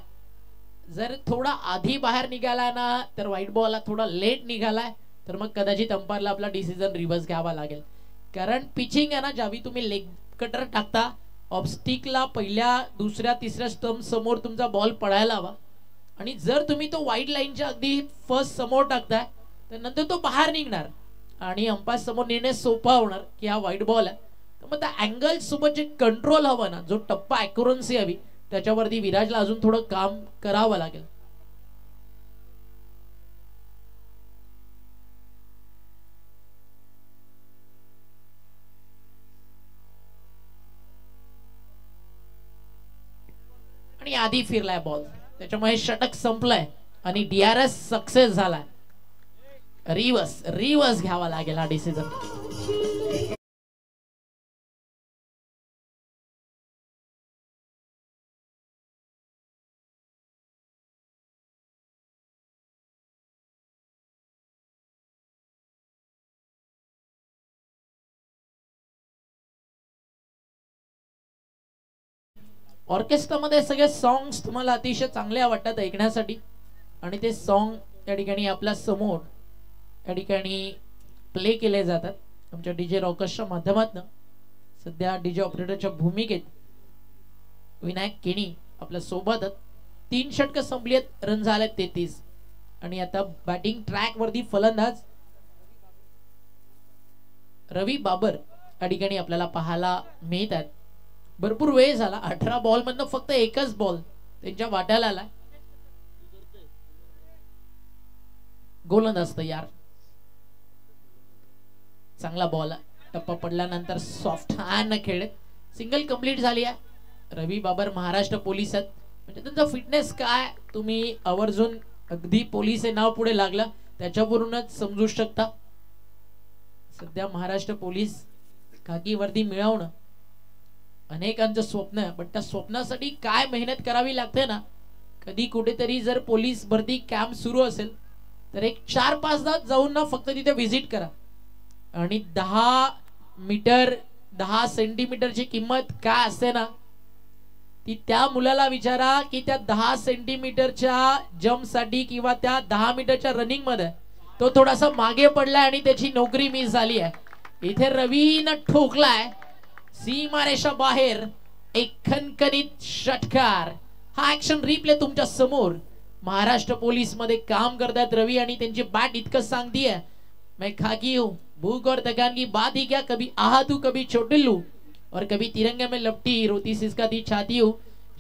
जर थोडा आधी बाहेर निघाला ना तर व्हाईट बॉल थोडा लेट निघालाय तर मग कदाचित अंपायरला आपला डिसिजन रिव्हर्स घ्यावा लागेल. कारण पिचिंग आहे ना ज्यावेळी तुम्ही लेग कटर टाकता ऑब्स्टिकला पहिल्या दुसऱ्या तिसऱ्या स्टंप समोर तुमचा बॉल पडायला हवा आणि जर तुम्ही तो व्हाईट लाईनच्या अगदी फर्स्ट समोर टाकताय तर नंतर तो बाहेर निघणार आणि अंपायर समोर निर्णय सोपा होणार की हा व्हाईट बॉल आहे. तर मग त्या अँगल सोबत जे कंट्रोल हवं ना जो टप्पा ॲक्युरन्सी हवी त्याच्यावरती विराजला अजून थोडं काम करावं लागेल. आणि आधी फिरलाय बॉल त्याच्यामुळे षटक संपलंय आणि DRS सक्सेस झालाय. रिव्हर्स घ्यावा लागेल हा डिसिजन. ऑर्केस्ट्रामध्ये सगळे सॉंग्स तुम्हाला अतिशय चांगले वाटतात ऐकण्यासाठी आणि ते सॉन्ग त्या ठिकाणी आपल्या समोर त्या ठिकाणी प्ले केले जातात आमच्या डीजे रॉकर्सच्या माध्यमातून. सध्या डीजे ऑपरेटरच्या भूमिकेत विनायक केणी आपल्या सोबत. 3 षटक संपली आहेत, रन झाले 33 आणि आता बॅटिंग ट्रॅक वरती फलंदाज रवी बाबर या ठिकाणी आपल्याला पाहायला मिळतात. भरपूर वेळ झाला, 18 बॉल मधनं फक्त एकच बॉल त्यांच्या वाट्याला आला. गोलंदाज तयार, चांगला बॉल, टप्पा पडल्यानंतर सॉफ्ट हँड खेळत सिंगल कंप्लीट झाली आहे. रवी बाबर महाराष्ट्र पोलीस आहेत, म्हणजे त्यांचा फिटनेस काय तुम्ही आवर्जून अगदी पोलीस हे नाव पुढे लागलं त्याच्यावरूनच समजू शकता. सध्या महाराष्ट्र पोलीस खाकी वर्दी मिळवणं अनेकांचं स्वप्न आहे, पण त्या स्वप्नासाठी काय मेहनत करावी लागते ना. कधी कुठेतरी जर पोलीस भरती कॅम्प सुरू असेल तर एक 4-5 तास जाऊन ना फक्त तिथे व्हिजिट करा आणि 10 मीटर 10 सेंटीमीटरची किंमत काय असते ना ती त्या मुलाला विचारा की त्या 10 सेंटीमीटरच्या जम्प साठी किंवा त्या 10 मीटरच्या रनिंग मध्ये तो थोडासा मागे पडलाय आणि त्याची नोकरी मिस झाली आहे. इथे रवीनं ठोकलाय सीमारेषा बाहेर, एक खणखणीत षटकार. हा ऍक्शन रिप्ले तुमच्या समोर. महाराष्ट्र पोलीस मध्ये काम करतात रवी आणि त्यांची बॅट इतकं सांगतीये, मैं खाकी हूं, भूख और थकान की बात ही क्या, कभी आहत हूं कभी चोटिल्लू और कभी तिरंगे में लपटी रोती सिसकाती छाती हूं,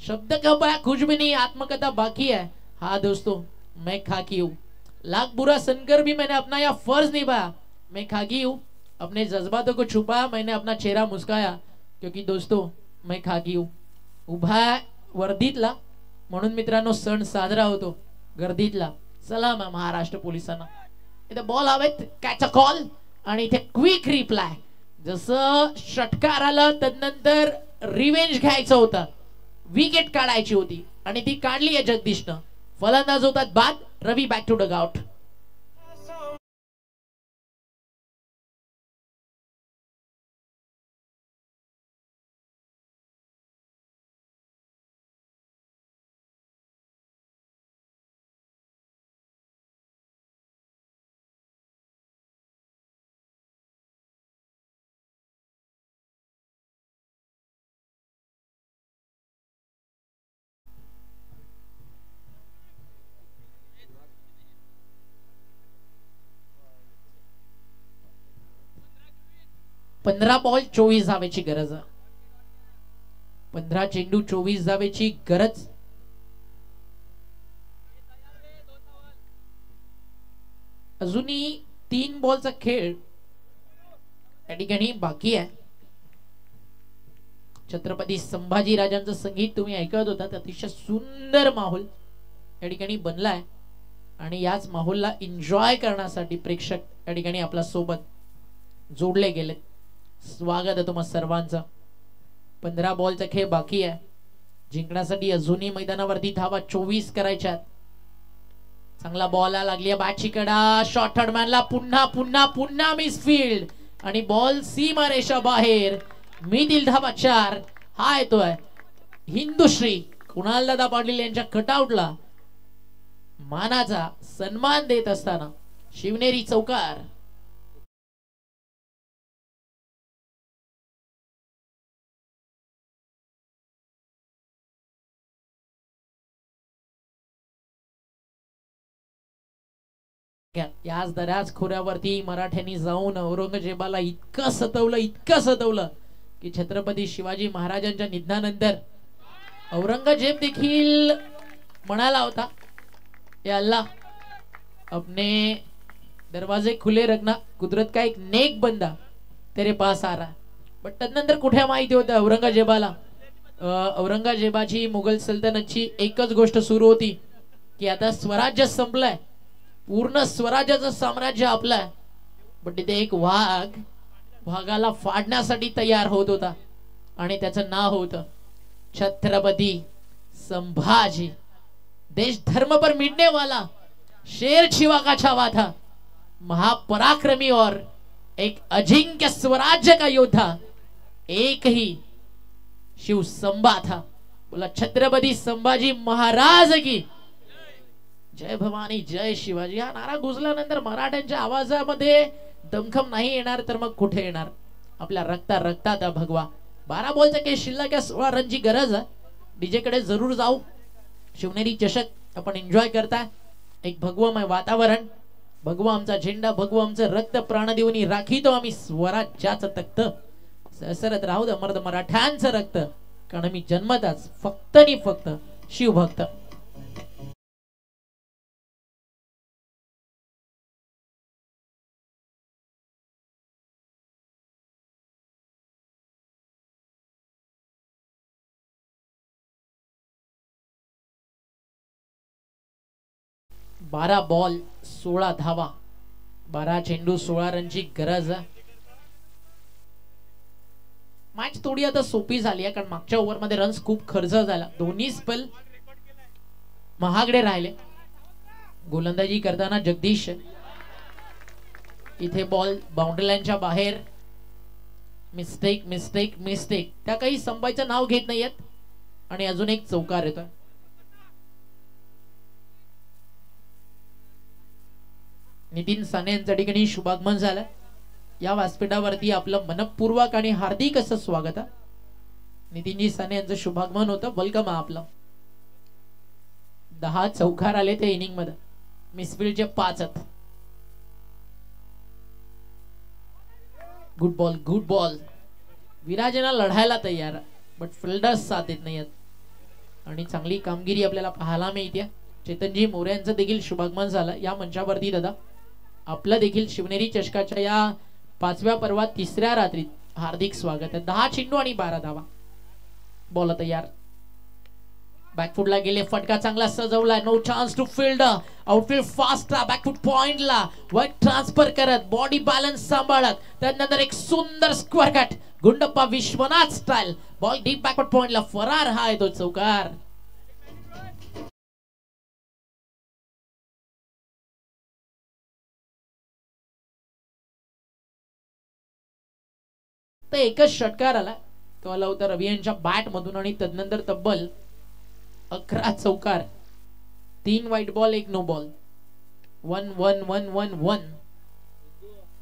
शब्द का पाया कुछ भी नहीं, आत्मकथा बाकी है. हाँ दोस्तों, मैं खाकी हूं, लाख बुरा सुनकर भी मैंने अपना यह फर्ज निभाया. मैं खाकी हूं, अपने जज्बातों को छुपाया, मैंने अपना चेहरा मुस्काया, क्योंकि दोस्तों मैं खाकी हूं. उभा वर्दीतला म्हणून मित्रांनो सण साजरा होतो गर्दीतला. सलाम आहे महाराष्ट्र पोलिसांना. इथे बॉल हवेत, कॅच अ कॉल आणि इथे क्विक रिप्लाय. जसं षटकार आलं त्यानंतर रिवेंज घ्यायचं होतं, विकेट काढायची होती आणि ती काढली आहे जगदीशनं. फलंदाज होतात बाद. रवी बॅक टू डगआउट. पंधरा बॉल 24 धावेची गरज. 15 चेंडू 24 धावेची गरज. अजूनही 3 बॉलचा खेळ या ठिकाणी बाकी आहे. छत्रपती संभाजी राजांचं संगीत तुम्ही ऐकत होता, अतिशय सुंदर माहोल या ठिकाणी बनलाय आणि याच माहोलला एन्जॉय करण्यासाठी प्रेक्षक या ठिकाणी आपल्या सोबत जोडले गेले. स्वागत आहे तुम्हा सर्वांचं. 15 बॉलचा खेळ बाकी आहे. जिंकण्यासाठी अजूनही मैदानावरती धावा 24 करायच्या. चांगला बॉल लागली आहे, बॅटची कडा, शॉर्ट हर्डमॅनला पुन्हा पुन्हा पुन्हा मिसफील्ड आणि बॉल सीमारेषा बाहेर. मिळतील धावा 4. हा येतोय हिंदुश्री कुणाल दादा पाटील यांच्या कटआउटला मानाचा सन्मान देत असताना शिवनेरी चौकार. याच दऱ्याच खोऱ्यावरती मराठ्यांनी जाऊन औरंगजेबाला इतकं सतवलं की छत्रपती शिवाजी महाराजांच्या निधनानंतर औरंगजेब देखील म्हणाला होता, या अल्लाह अपने दरवाजे खुले रखना, कुदरत का एक नेक बंदा तेरे पास आ रहा. पण त्यानंतर कुठे माहिती होतं औरंगजेबाला, औरंगजेबाची मुघल सल्तनतची एकच गोष्ट सुरू होती की आता स्वराज्य संपलंय, पूर्ण स्वराज्याचं साम्राज्य आपलं आहे. पण तिथे एक वाघाला फाडण्यासाठी तयार होत होता आणि त्याचं नाव होतं छत्रपती संभाजी. देश धर्म पर मिटने वाला, शेर छिवा का छावा था, महापराक्रमी और एक अजिंक्य स्वराज्य का योद्धा, एक ही शिव संभा था. बोला छत्रपती संभाजी महाराज की जय भवानी जय शिवाजी हा नारा गुजल्यानंतर मराठ्यांच्या आवाजामध्ये दमखम नाही येणार तर मग कुठे येणार. आपल्या रक्तात भगवा. 12 बॉलचा काही शिल्लक 16 रनची गरज आहे. डीजे कडे जरूर जाऊ. शिवनेरी चषक आपण एन्जॉय करताय. एक भगवमय वातावरण, भगवा आमचा झेंडा, भगवा आमचं रक्त प्राण देऊन राखीतो आम्ही स्वराज्याचं तख्त. सरसरत राहू दे मर्द मराठ्यांचं रक्त, कारण मी जन्मताच फक्त नि फक्त शिवभक्त. बारा बॉल 16 धावा, 12 चेंडू 16 रनची गरज. मॅच थोडी आता सोपी झाली आहे, कारण मागच्या ओव्हर मध्ये रन्स खूप खर्च झाला. दोन्ही स्पेल महागडे राहिले. गोलंदाजी करताना जगदीश, इथे बॉल बाउंड्री लाईनच्या बाहेर. Mistake mistake mistake. त्या काही संपायचं नाव घेत नाहीयेत आणि अजून एक चौकार येतोय. नितीन साने यांच्या ठिकाणी शुभागमन झालं. या व्यासपीठावरती आपलं मनपूर्वक आणि हार्दिक असं स्वागत आहे. नितीनजी साने यांचं शुभागमन होतं. वेलकम आहे आपलं. 10 चौकार आले त्या इनिंग मध्ये, मिसफिल्डचे 5 आहेत. Good ball good ball. विराजना लढायला तयार, बट फिल्डर्स साथ देत नाहीयेत आणि चांगली कामगिरी आपल्याला पाहायला मिळते. चेतनजी मोरे यांचं देखील शुभागमन झालं या मंचावरती. दादा आपलं देखील शिवनेरी चषकाच्या या 5व्या पर्वात 3ऱ्या रात्रीत हार्दिक स्वागत आहे. 10 चेंडू आणि 12 धावा. बॉल तयार. बॅकफुटला गेले, फटका चांगला सजवलाय. No chance to field. Outfield fast, back foot पॉइंटला वाईट ट्रान्सफर करत, बॉडी बॅलन्स सांभाळत, त्यानंतर एक सुंदर square cut Gundappa Vishwanath style. Ball deep back foot पॉइंटला फरार. हा आहे तो चौकार. एकच षटकार आला, तो आला होता रवी यांच्या बॅट मधून आणि तदनंतर तब्बल 11 चौकार, 3 व्हाईट बॉल 1 नो बॉल. 1-1-1-1-1.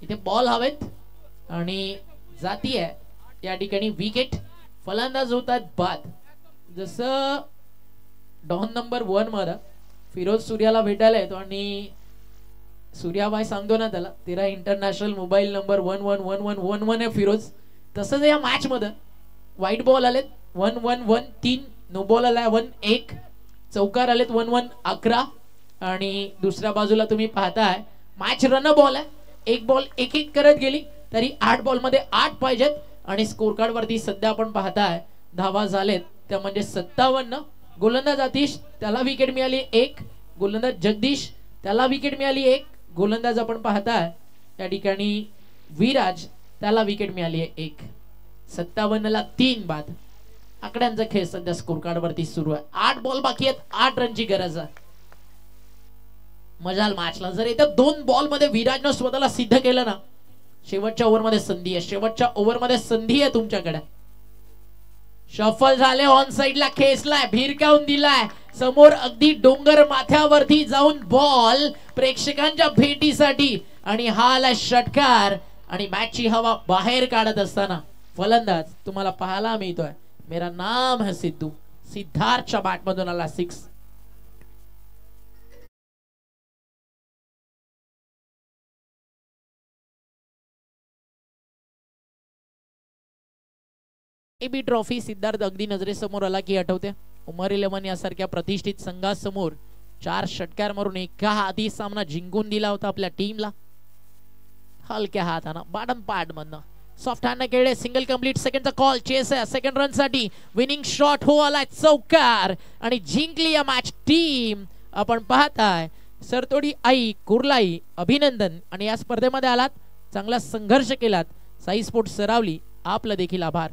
इथे बॉल हवेत आणि जातीय या ठिकाणी विकेट. फलंदाज होतात बाद. जसं डॉन नंबर 1 मध्ये फिरोज सूर्याला भेटायला येतो आणि सूर्याबाई सांगतो ना त्याला, तेरा इंटरनॅशनल मोबाईल नंबर 111111 आहे फिरोज. तसंच या मॅच मध्ये व्हाईट बॉल आलेत 1-1-1, 3 नो बॉल आलाय 1-1, चौकार आलेत 1-1-11 आणि दुसऱ्या बाजूला तुम्ही पाहताय मॅच रन बॉल आहे. एक बॉल 1-1 करत गेली तरी 8 बॉल मध्ये 8 पाहिजेत आणि स्कोर कार्ड वरती सध्या आपण पाहताय धावा झालेत त्या म्हणजे 57. गोलंदाज आतिश, त्याला विकेट मिळाली 1. गोलंदाज जगदीश, त्याला विकेट मिळाली 1. गोलंदाज आपण पाहताय या ठिकाणी विराज, त्याला विकेट मिळाली आहे 1. 57ला 3 बाद. आकड्यांचा खेळ सध्या स्कोर कार्ड वरती सुरू आहे. 8 बॉल बाकी आहेत, 8 रनची गरज आहे. मजाल मॅचला. जर इथं 2 बॉल मध्ये विराजनं स्वतःला सिद्ध केलं ना, शेवटच्या ओव्हर मध्ये संधी आहे. शेवटच्या ओव्हर मध्ये संधी आहे तुमच्याकडे. शफल झाले, ऑन साइडला खेचलाय, भिरकावून दिलाय समोर, अगदी डोंगर माथ्यावरती जाऊन बॉल प्रेक्षकांच्या भेटीसाठी आणि हा आला षटकार. आणि मॅचची हवा बाहेर काढत असताना फलंदाज तुम्हाला पाहायला मिळतोय, मेरा नाम है सिद्धू. सिद्धार्थच्या बॅट मधून आला 6. एबी ट्रॉफी सिद्धार्थ अगदी नजरेसमोर आला की आठवते उमर 11 यासारख्या प्रतिष्ठित संघासमोर 4 षटकार मारून एका हाती सामना जिंकून दिला होता आपल्या टीमला. हलक्या हातानं बॉटम पॅड मधनं सॉफ्ट हँड केले, सिंगल कंप्लीट. सेकंडचा कॉल, चेस आहे सेकंड रन साठी. विनिंग शॉट हो आलाय चौकार आणि जिंकली या मॅच टीम. आपण पाहताय सरतोडी आई कुर्लाई, अभिनंदन. आणि या स्पर्धेमध्ये आलात, चांगला संघर्ष केलात, साई स्पोर्ट्स सरावली, आपलं देखील आभार.